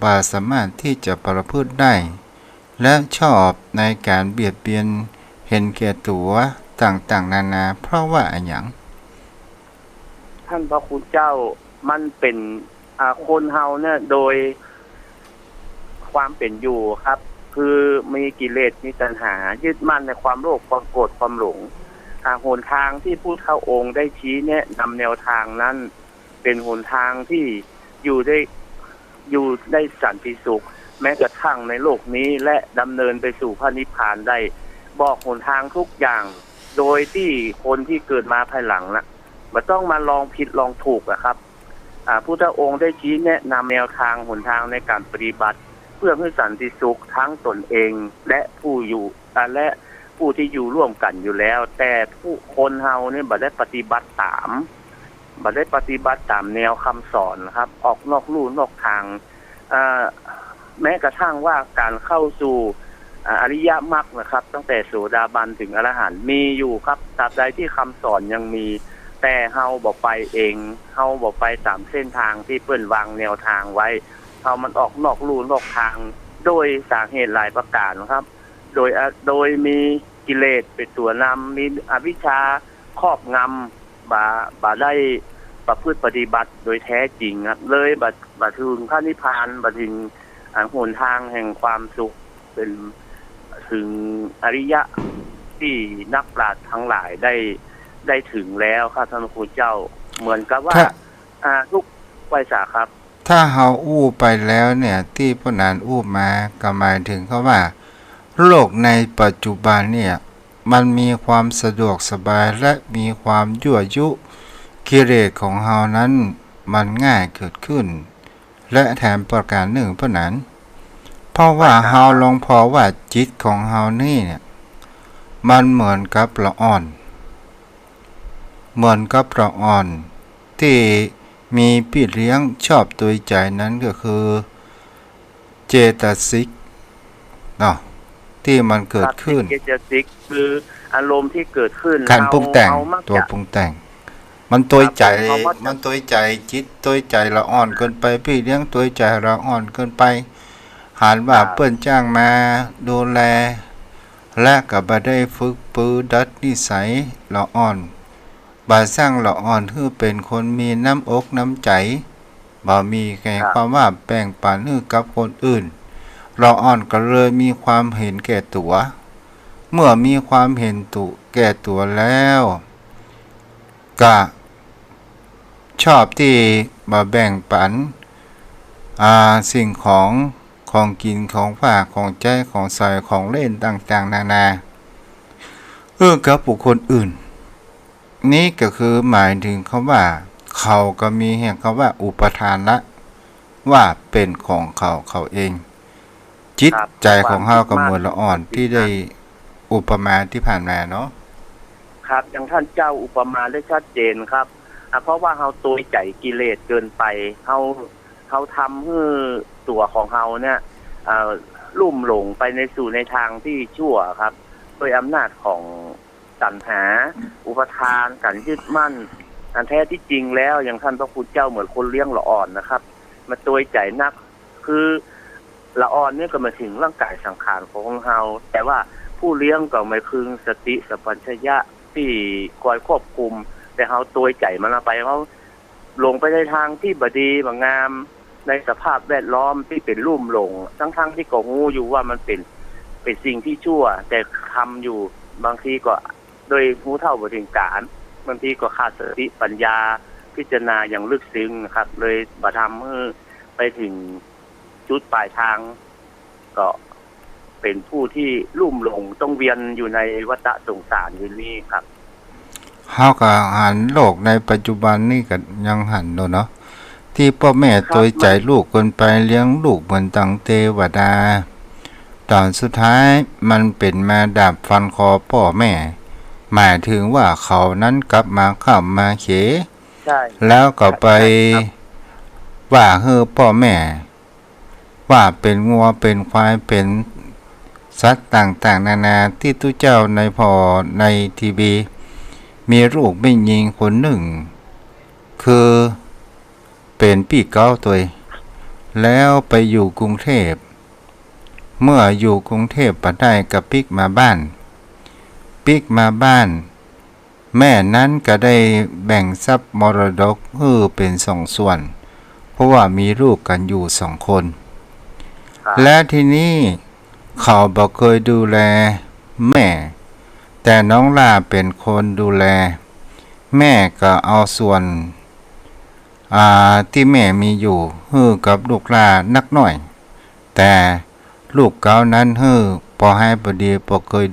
บ่สามารถที่จะประพฤติได้และชอบในการเบียดเบียนเห็นแก่ตัวต่างๆนานาเพราะว่าอะไรอย่างท่านพระคุณเจ้ามันเป็นคนเฮาเนี่ยโดยความเป็นอยู่ครับคือมีกิเลสมีตัณหายึดมั่นในความโลภความโกรธความหลงหนทางที่ผู้เข้าองค์ได้ชี้แนะนำแนวทางนั้นเป็นหนทางที่อยู่ได้สันติสุข แม้กระทั่งในโลกนี้และดำเนินไปสู่พระนิพพานได้บอกหนทางทุกอย่าง โดยที่คนที่เกิดมาภายหลังนะมันต้องมาลองผิดลองถูกครับพุทธองค์ได้ชี้แนะนำแนวทางหนทางในการปฏิบัติเพื่อให้สันติสุขทั้งตนเองและผู้อยู่และผู้ที่อยู่ร่วมกันอยู่แล้วแต่ผู้คนเฮาเนี่ยบ่ได้ปฏิบัติตามแนวคำสอนครับออกนอกลู่นอกทางแม้กระทั่งว่าการเข้าสู่อริยมรรคนะครับตั้งแต่โสดาบันถึงอรหันต์มีอยู่ครับตราบใดที่คำสอนยังมีแต่เฮาบ่ไปเองเฮาบ่ไปตามเส้นทางที่เปิ้นวางแนวทางไว้เฮามันออกนอกลู่นอกทางโดยสาเหตุหลายประการครับโดยมีกิเลสเป็นตัวนำมีอวิชชาครอบงำบ่ได้ประพฤติปฏิบัติโดยแท้จริงครับเลยบัดถึงพระนิพพานบัดถึงหนทางแห่งความสุขเป็นถึงอริยะที่นักปราชญ์ทั้งหลายได้ถึงแล้วครับท่านครูเจ้าเหมือนกับว่าทุกไวสาครับถ้าเฮาอู้ไปแล้วเนี่ยที่พนานอู้มาก็หมายถึงเขาว่าโลกในปัจจุบันเนี่ยมันมีความสะดวกสบายและมีความยั่วยุกิเลสของเฮานั้นมันง่ายเกิดขึ้นและแถมประการหนึ่งเพราะนั้นเพราะว่าเฮาลองพอว่าจิตของเฮานี่เนี่ยมันเหมือนกับละอ่อนที่มีพี่เลี้ยงชอบตัวใจนั้นก็คือเจตสิกเนาะที่มันเกิดขึ้นเจตสิกคืออารมณ์ที่เกิดขึ้นการปรุงแต่งตัวปรุงแต่งมันตัวใจจิตตัวใจละอ่อนเกินไปพี่เลี้ยงตัวใจละอ่อนเกินไปหารว่าเปิ้นจ้างมาดูแลและก็บ่ได้ฝึกปือดัดนิสัยละอ่อนบ่สร้างละอ่อนคือเป็นคนมีน้ำอกน้ำใจบ่มีแก่ความว่าแบ่งปันให้กับคนอื่นละอ่อนก็เลยมีความเห็นแก่ตัวเมื่อมีความเห็นแก่ตัวแล้วก็ชอบที่มาแบ่งปันสิ่งของกินของฝากของใจของใส่ของเล่นต่างๆนานากับบุคคลอื่นนี่ก็คือหมายถึงคำว่าเขาก็มีแห่งคำว่าอุปทานละว่าเป็นของเขาเองจิตใจของเฮาก็เหมือนละอ่อนที่ได้อุปมาที่ผ่านมาเนาะครับอย่างท่านเจ้าอุปมาได้ชัดเจนครับเพราะว่าเฮาตัวใจกิเลสเกินไปเฮาทำให้ตัวของเฮาเนี่ยลุ่มหลงไปในทางที่ชั่วครับโดยอำนาจของตัณหาอุปทานการยึดมั่นอันแท้ที่จริงแล้วอย่างท่านพระพุทธเจ้าเหมือนคนเลี้ยงละอ่อนนะครับมาตัวใจนักคือละอ่อนเนี่ยก็มาถึงร่างกายสังขารของเฮาแต่ว่าผู้เลี้ยงก็ไม่พึงสติสัมปชัญญะที่คอยควบคุมแต่เฮาตัวใจมันไปเฮาลงไปในทางที่บดีบ่งามในสภาพแวดล้อมที่เป็นลุ่มหลงทั้งที่ก็รู้อยู่ว่ามันเป็นสิ่งที่ชั่วแต่ทำอยู่บางทีก็โดยรู้เท่าบ่ถึงการบางทีก็ขาดสติปัญญาพิจารณาอย่างลึกซึ้งครับเลยบ่ทำให้ไปถึงจุดปลายทางก็เป็นผู้ที่ลุ่มหลงต้องเวียนอยู่ในวัฏสงสารอยู่นี่ครับเฮาก็หันโลกในปัจจุบันนี่ก็ยังหันเนาะที่พ่อแม่ตัวใจลูกคนไปเลี้ยงลูกเหมือนตังเทวดาตอนสุดท้ายมันเป็นมาดาบฟันคอพ่อแม่หมายถึงว่าเขานั้นกลับมาข้ามมาเขแล้วก็ไปว่าให้พ่อแม่ว่าเป็นงัวเป็นควายเป็นสัตว์ต่างๆนานาที่ตุเจ้าในพอในทีวีมีลูกไม่ยิงคนหนึ่งคือเป็นพี่เก้าตัวแล้วไปอยู่กรุงเทพเมื่ออยู่กรุงเทพปะได้กับปิกมาบ้านแม่นั้นก็ได้แบ่งทรัพย์มรดกให้เป็น2 ส่วนเพราะว่ามีลูกกันอยู่2 คนและทีนี้เขาบ่เคยดูแลแม่แต่น้องล่าเป็นคนดูแลแม่ก็เอาส่วนที่แม่มีอยู่ให้กับลูกหลานนักหน่อย แต่ลูกเก่านั้นพอให้บดีพอเคย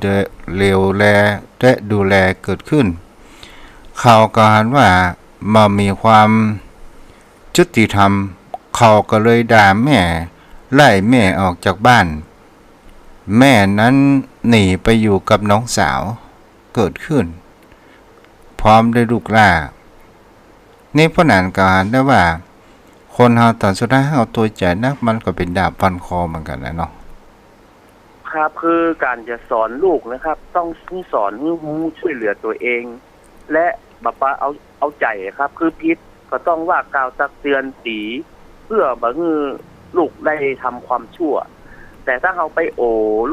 เลวแลและดูแลเกิดขึ้นเขาก็หันว่ามามีความยุติธรรมเขาก็เลยด่าแม่ไล่แม่ออกจากบ้านแม่นั้นหนีไปอยู่กับน้องสาวเกิดขึ้นพร้อมด้วยลูกหล้านี่เพราะนั้นก็หันได้ว่าคนเฮาตอนสุดท้ายเฮาตัวใจนักมันก็เป็นดาบฟันคอเหมือนกันนะเนาะครับคือการจะสอนลูกนะครับต้องสอนให้รู้ช่วยเหลือตัวเอง และบัปะเอาใจครับคือพิษก็ต้องว่ากล่าวตักเตือนสีเพื่อบ่ให้ลูกได้ทำความชั่วแต่ถ้าเราไปโอ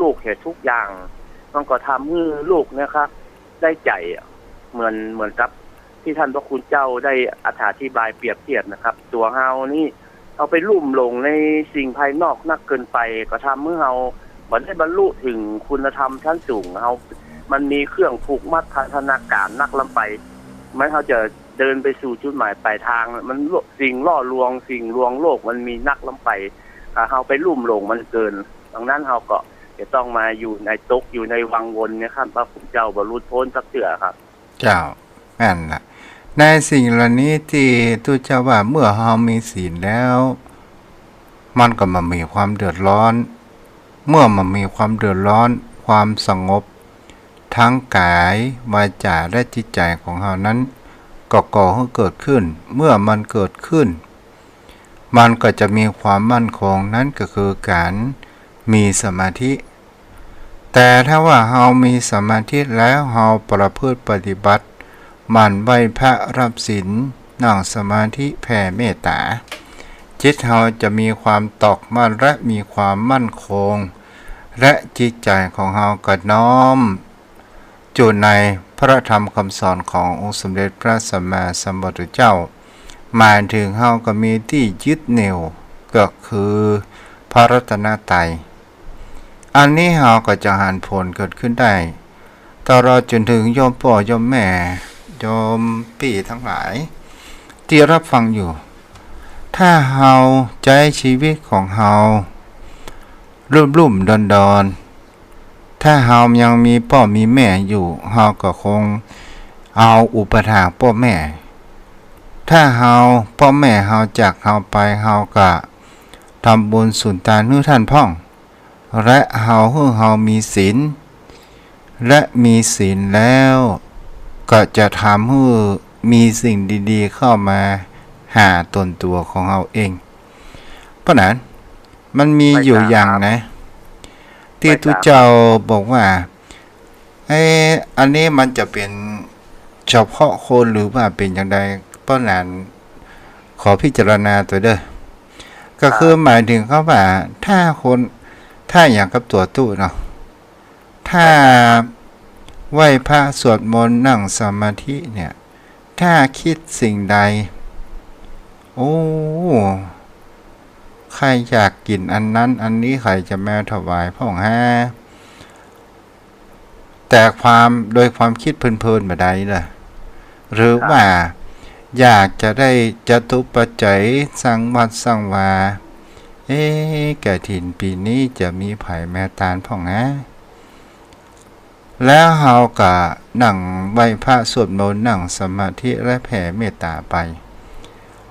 ลูกเหตุทุกอย่างมันก็ทำให้ลูกนะครับได้ใจเหมือนกับที่ท่านพระคุณเจ้าได้อธิบายเปรียบเทียบนะครับตัวเฮานี่เอาไปลุ่มหลงในสิ่งภายนอกนักเกินไปก็ทำให้เฮาบ่ได้บรรลุถึงคุณธรรมชั้นสูงเฮามันมีเครื่องผูกมัดพันธนาการนักลำไปไม่เขาจะเดินไปสู่จุดหมายปลายทางมันสิ่งล่อลวงสิ่งลวงโลกมันมีนักลำไปเฮาไปลุ่มหลงมันเกินดังนั้นเฮาก็จะต้องมาอยู่ในตกอยู่ในวังวนนะครับพระคุณเจ้าบรรลุพ้นสักเถื่อครับเจ้าแม่นล่ะในสิ่งเหล่านี้ที่ตุเจ้าว่าเมื่อเฮามีศีลแล้วมันก็มามีความเดือดร้อนเมื่อมันมีความเดือดร้อนความสงบทั้งกายวาจาและจิตใจของเฮานั้นก็ก่อให้เกิดขึ้นเมื่อมันเกิดขึ้นมันก็จะมีความมั่นคงนั้นก็คือการมีสมาธิแต่ถ้าว่าเฮามีสมาธิแล้วเฮาประพฤติปฏิบัติมันไหว้พระรับศีลนั่งสมาธิแผ่เมตตาจิตเฮาจะมีความตอกมั่นและมีความมั่นคงและจิตใจของเฮาก็น้อมอยู่ในพระธรรมคำสอนขององค์สมเด็จพระสัมมาสัมพุทธเจ้าหมายถึงเฮาก็มีที่ยึดเหนี่ยวก็คือพระรัตนตรัยอันนี้เฮาก็จะหันผลเกิดขึ้นได้ตลอดจนถึงโยมพ่อโยมแม่โยมพี่ทั้งหลายที่รับฟังอยู่ถ้าเฮาใจชีวิตของเฮารุ่มดอนถ้าเฮายังมีพ่อมีแม่อยู่เฮาก็คงเอาอุปถากพ่อแม่ถ้าเฮาพ่อแม่เฮาจากเฮาไปเฮาก็ทำบุญสุนทานให้ท่านพ่องและเฮามีศีลและมีศีลแล้วก็จะทำให้มีสิ่งดีๆเข้ามาหาตนตัวของเฮาเองเพราะนั้นมันมีอยู่อย่างนะที่ตุเจ้าบอกว่าอันนี้มันจะเป็นเฉพาะคนหรือว่าเป็นอย่างใดเพราะนั้นขอพิจารณาตัวเด้อก็คือหมายถึงเขาว่าถ้าอย่างกับตัวตู้เนาะถ้าไหว้พระสวดมนต์นั่งสมาธิเนี่ยถ้าคิดสิ่งใดโอ้ใครอยากกินอันนั้นอันนี้ใครจะแม่ถวายพ่องฮะแต่โดยความคิดเพลินๆมาได้ล่ะหรือว่าอยากจะได้จตุปัจจัยสร้างวัดสร้างวาแก่ถิ่นปีนี้จะมีไผ่แม่ตาลพ่องฮะแล้วเฮาก็นั่งไหว้พระสวดมนต์นั่งสมาธิและแผ่เมตตาไป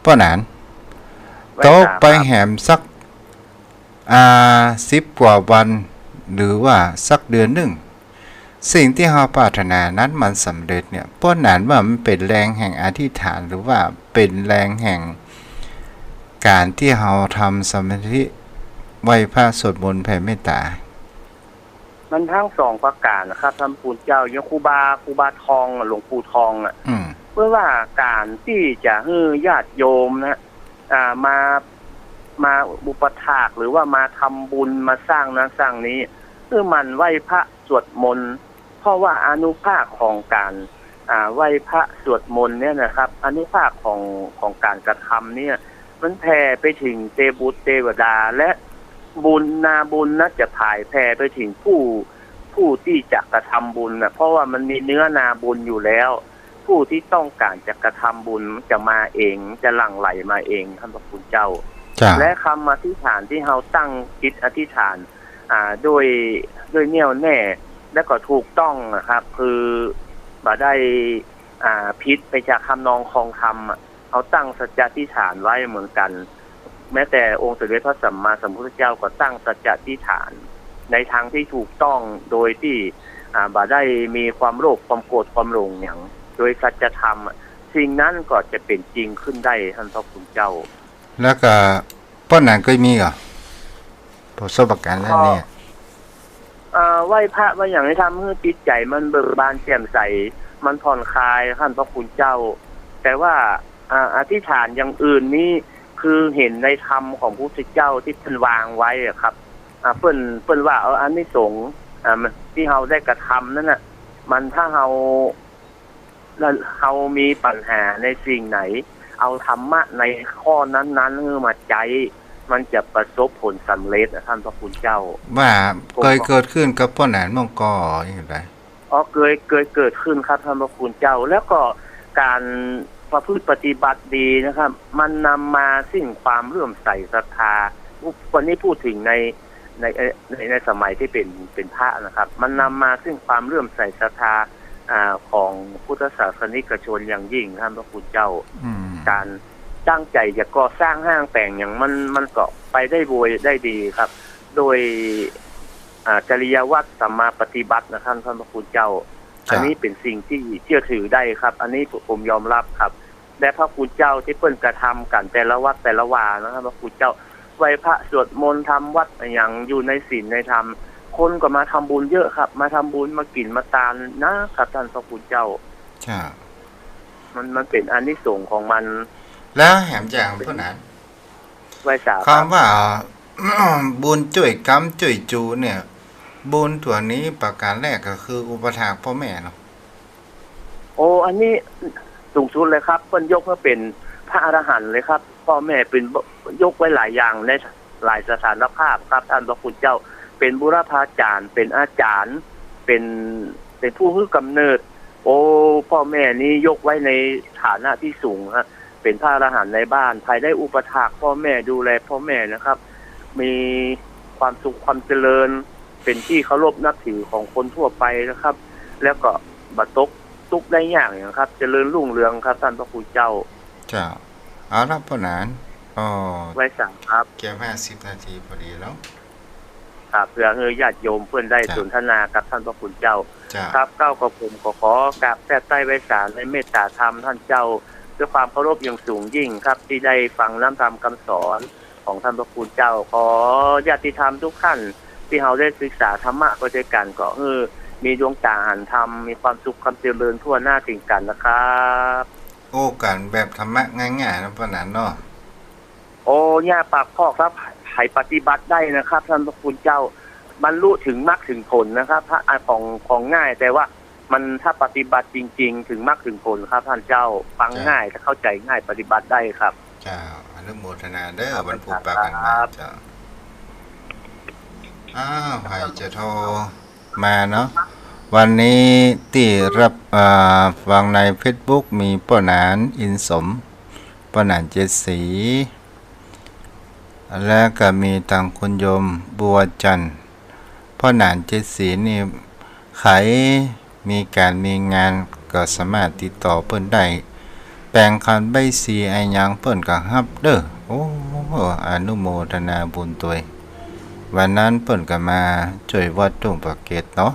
เพราะนั้นโตไปแหมสัก10 กว่าวันหรือว่าสักเดือนหนึ่งสิ่งที่เฮาปรารถนานั้นมันสำเร็จเนี่ยเพราะนั้นว่ามันเป็นแรงแห่งอธิษฐานหรือว่าเป็นแรงแห่งการที่เฮาทำสมาธิไหว้พระสวดมนต์แผ่เมตตามันทั้งสองประการนะครับท่านปู่เจ้าอย่างครูบาทองหลวงปู่ทองเพื่อว่าการที่จะให้ญาติโยมนะมาอุปถากหรือว่ามาทำบุญมาสร้างนั้นสร้างนี้คือมันไหว้พระสวดมนต์เพราะว่าอานุภาพของการไหว้พระสวดมนต์เนี่ยนะครับอานุภาพของการกระทำเนี่ยมันแผ่ไปถึงเทบุตรเทวดาและบุญนาบุญนะจะถ่ายแผ่ไปถึงผู้ที่จะกระทำบุญนะเพราะว่ามันมีเนื้อนาบุญอยู่แล้วผู้ที่ต้องการจะกระทำบุญจะมาเองจะหลั่งไหลมาเองท่านพระคุณเจ้า จ้าและคำอธิษฐานที่เราตั้งจิตอธิษฐานด้วยแน่วแน่และก็ถูกต้องนะครับคือบ่ได้ผิดไปจากคำนองคองธรรมเขาตั้งสัจจะอธิษฐานไว้เหมือนกันแม้แต่องค์สมเด็จพระสัมมาสัมพุทธเจ้าก็ตั้งสัจจะอธิษฐานในทางที่ถูกต้องโดยที่บ่ได้มีความโลภความโกรธความหลงอย่างโดยสัจธรรมสิ่งนั้นก็จะเป็นจริงขึ้นได้ท่านพระคุณเจ้าแล้วก็ป้อนนั้นก็มีเหรอประสบการณ์แล้วเนี่ยไหว้พระว่าอย่างนี้ทำให้จิตใจมันเบิกบานแจ่มใสมันผ่อนคลายท่านพระคุณเจ้าแต่ว่าอธิษฐานอย่างอื่นนี้คือเห็นในธรรมของพระพุทธเจ้าที่ท่านวางไว้ครับเพิ่นว่าอันนี้สงส์ที่เราได้กระทำนั่นน่ะมันถ้าเรามีปัญหาในสิ่งไหนเอาธรรมะในข้อนั้นๆมาใจมันจะประสบผลสำเร็จท่านพระคุณเจ้าว่าเคยเกิดขึ้นกับป้อนนั้นมงกออย่างไรเคยเกิดขึ้นครับท่านพระคุณเจ้าแล้วก็การประพฤติปฏิบัติดีนะครับมันนำมาซึ่งความเลื่อมใสศรัทธาวันนี้พูดถึงในสมัยที่เป็นพระนะครับมันนำมาซึ่งความเลื่อมใสศรัทธาของพุทธศาสนิกชนอย่างยิ่งท่านพระคุณเจ้าการตั้งใจจะก่อสร้างห้างแต่งอย่างมันก็ไปได้โดยได้ดีครับโดยจริยวัตรสัมมาปฏิบัตินะครับท่านพระคุณเจ้าอันนี้เป็นสิ่งที่เชื่อถือได้ครับอันนี้ผมยอมรับครับและพระคุณเจ้าที่เพิ่นกระทำกันแต่ละวัดแต่ละวานะครับพระคุณเจ้าไหว้พระสวดมนต์ทำวัดอย่างอยู่ในศีลในธรรมคนก็มาทำบุญเยอะครับมาทำบุญมากินมาทานนะครับท่านพระคุณเจ้าใช่มันเป็นอานิสงส์ของมันแล้วแหมอย่างพวกนั้นไหว้สาคำว่าบุญจุ้ยกำจุ้ยจูเนี่ยบุญตัวนี้ประการแรกก็คืออุปถากพ่อแม่เนาะอันนี้สูงสุดเลยครับเพิ่นยกมาเป็นพระอรหันต์เลยครับพ่อแม่เป็นยกไว้หลายอย่างในหลายสถานภาพครับท่านพระคุณเจ้าเป็นบุรพาจารย์เป็นอาจารย์เป็นผู้ให้กำเนิดพ่อแม่นี้ยกไว้ในฐานะที่สูงฮะเป็นพระอรหันต์ในบ้านภายได้อุปถากพ่อแม่ดูแลพ่อแม่นะครับมีความสุขความเจริญเป็นที่เคารพนับถือของคนทั่วไปนะครับแล้วก็บัตกทุกได้อย่างครับเจริญรุ่งเรืองครับท่านพระคุณเจ้าเอาละพ่อหนานไว้สั่งครับแก้50 นาทีพอดีแล้วเพื่อให้ญาติโยมเพื่อนได้สนทนากับท่านพระคุณเจ้าครับเก้ากับผมขอกราบแท้ใต้ไว้สารในเมตตาธรรมท่านเจ้าด้วยความเคารพอย่างสูงยิ่งครับที่ได้ฟังน้ำธรรมคำสอนของท่านพระคุณเจ้าขอญาติธรรมทุกท่านที่เราได้ศึกษาธรรมะก็ด้วยกันก็มีดวงตาอ่านธรรมมีความสุขความเจริญทั่วหน้าถึงกันนะครับกันแบบธรรมะง่ายๆนะพ่อหนานเนาะย่าปากพอกครับให้ปฏิบัติได้นะครับท่านพระคุณเจ้าบรรลุถึงมรรคถึงผลนะครับพระของง่ายแต่ว่ามันถ้าปฏิบัติจริงๆถึงมรรคถึงผลครับท่านเจ้าฟังง่ายถ้าเข้าใจง่ายปฏิบัติได้ครับเจ้าอนุโมทนาเด้อบรรพุปากันมาเจ้าใครจะโทรมาเนาะวันนี้ที่รับฟังใน Facebook มีป้าหนานอินสมป้าหนานเจสีและก็มีทางคุณโยมบัวจันทร์พ่อหนานเจสีนี่ใครมีการมีงานก็สามารถติดต่อเพิ่นได้แปลงคันใบสีไอ้ยังเพิ่นก็รับเด้ออนุโมทนาบุญตัววันนั้นเพิ่นก็มาช่วยวัดทุ่งปากเกร็ดเนาะ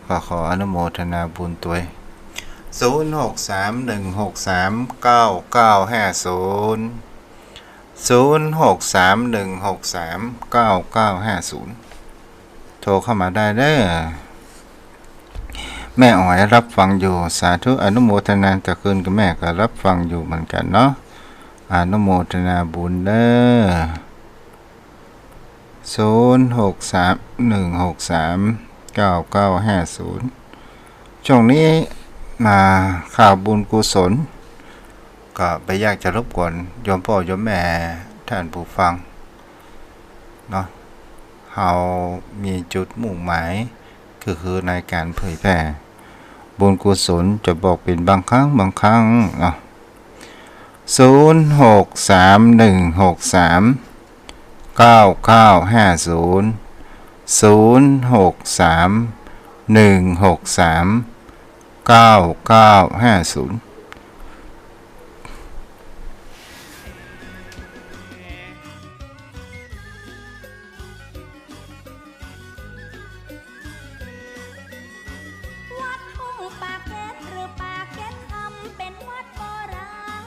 ก็ขออนุโมทนาบุญตัว0631639950 0631639950โทรเข้ามาได้เด้อแม่อ๋อยรับฟังอยู่สาธุอนุโมทนาแต่คืนกับแม่ก็รับฟังอยู่เหมือนกันเนาะอนุโมทนาบุญเด้อ0631639950ช่วงนี้มาข่าวบุญกุศลก็ไปอยากจะรบกวนโยมพ่อโยมแม่ท่านผู้ฟังเนาะเรามีจุดมุ่งหมายคือในการเผยแพร่บุญกุศลจะบอกเป็นบางครั้งเนาะ 0631639950วัดทุ่งปากเกร็ดหรือปากเกร็ดคำเป็นวัดโบราณ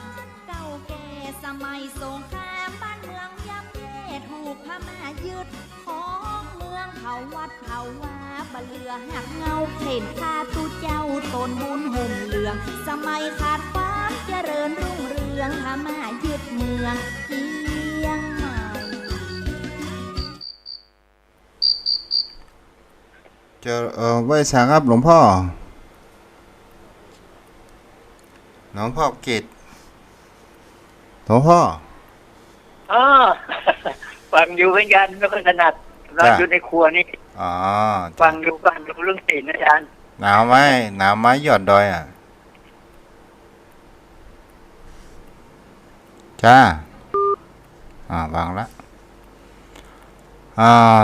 เก่าแก่สมัยสงครามบ้านเมืองย่ำแย่ถูกพม่ายึดของเมืองเขาวัดเขาว่าบะเลือหักเงาเห็นข้าตุเจ้าตนบุญห่มเหลืองสมัยขาดฟ้าเจริญรุ่งเรืองพม่ายึดเมืองเชียงใหม่ จะไหว้สาครับหลวงพ่อกิตหลวงพ่อ อ๋อ ฟังอยู่เหมือนกันไม่ค่อยถนัดเราอยู่ในครัวนี่ อ๋อ ฟังอยู่เรื่องศีลอาจารย์ หนาวไหมหยอดดอยอ่ะจ้าวางละ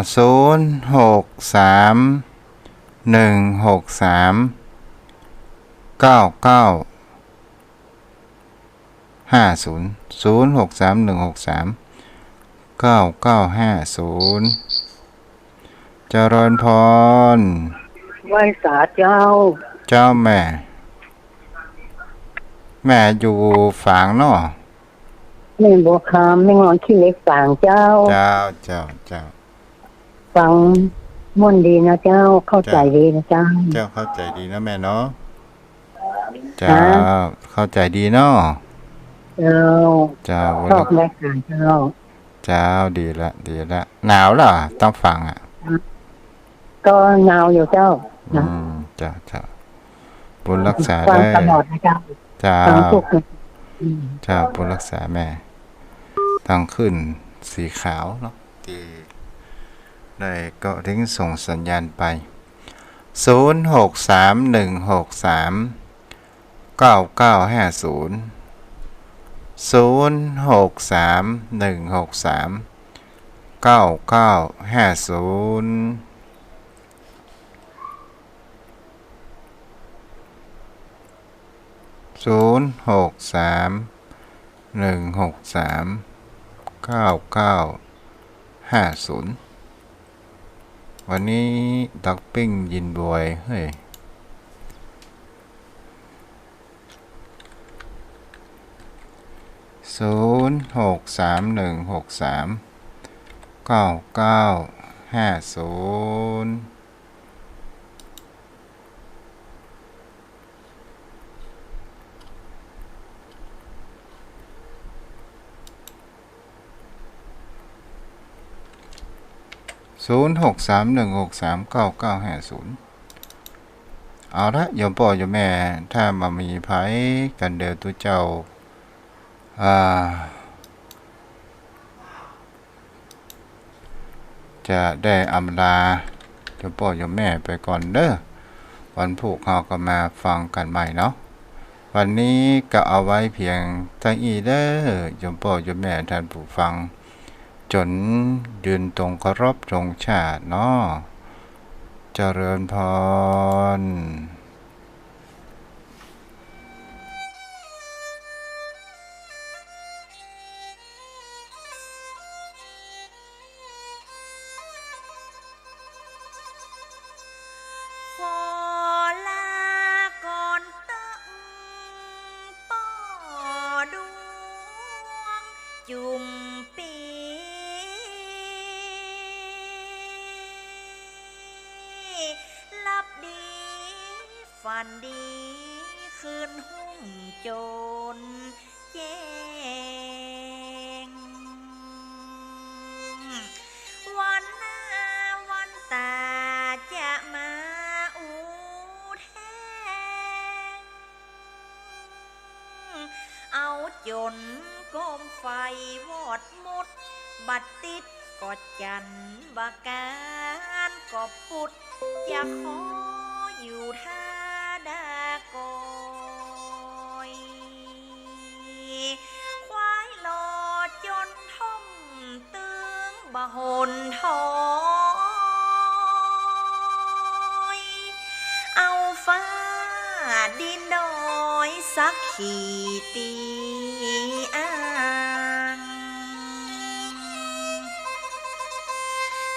0631639950เจริญพร ไหว้สาเจ้า เจ้าแม่อยู่ฝางเนาะ แม่บัวคำแม่งอนขี้เล็กฝางเจ้า เจ้า ฟังม่วนดีนะเจ้าเข้าใจดีนะเจ้า เจ้าเข้าใจดีนะแม่เนาะเจ้าเข้าใจดีเนาะ เจ้า เจ้า ชอบแม่ขานเจ้า เจ้าดีละหนาวล่ะต้องฟังอ่ะ ก็หนาวอยู่เจ้านะ เจ้าบุญรักษา ฟัง ได้ ตลอดนะเจ้า เจ้า ฟังทุกข์นะ เจ้าบุญรักษาแม่ต้องขึ้นสีขาวเนาะที่ได้ก็ทิ้งส่งสัญญาณไป0631639950วันนี้ดักปิ้งยินบวยเฮ้ย06316399500631639950เอาละโยมพ่อโยมแม่ถ้ามามีไผกันเดือตัวเจ้าจะได้อำลาโยมพ่อโยมแม่ไปก่อนเด้อวันพุธเราก็มาฟังกันใหม่เนาะวันนี้ก็เอาไว้เพียงเท่านี้เด้อโยมพ่อโยมแม่ท่านผู้ฟังจนยืนตรงเคารพธงชาติเนาะเจริญพรขอลาก่อนตั้งป่อดวงจุ่มปีหลับดีฝันดีคืนหุ้มโจรแจ้งวันหน้าวันตาจะมาอูแทงเอาจนก้มไฟวอดมุดบัดติดกอดจันบาการก็ปุดจะขออยู่ท่าดากอย สักขีตีอ้าง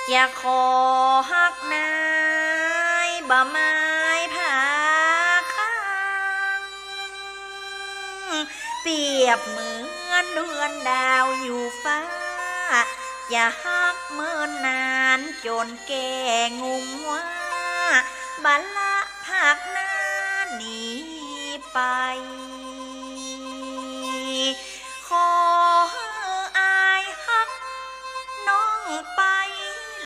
อย่าขอฮักนายบ่ไม้ผาข้างเปรียบเหมือนเดือนดาวอยู่ฟ้าอย่าฮักเมินนานจนแก่งุมว่าบัลละภาคหน้าหนีไป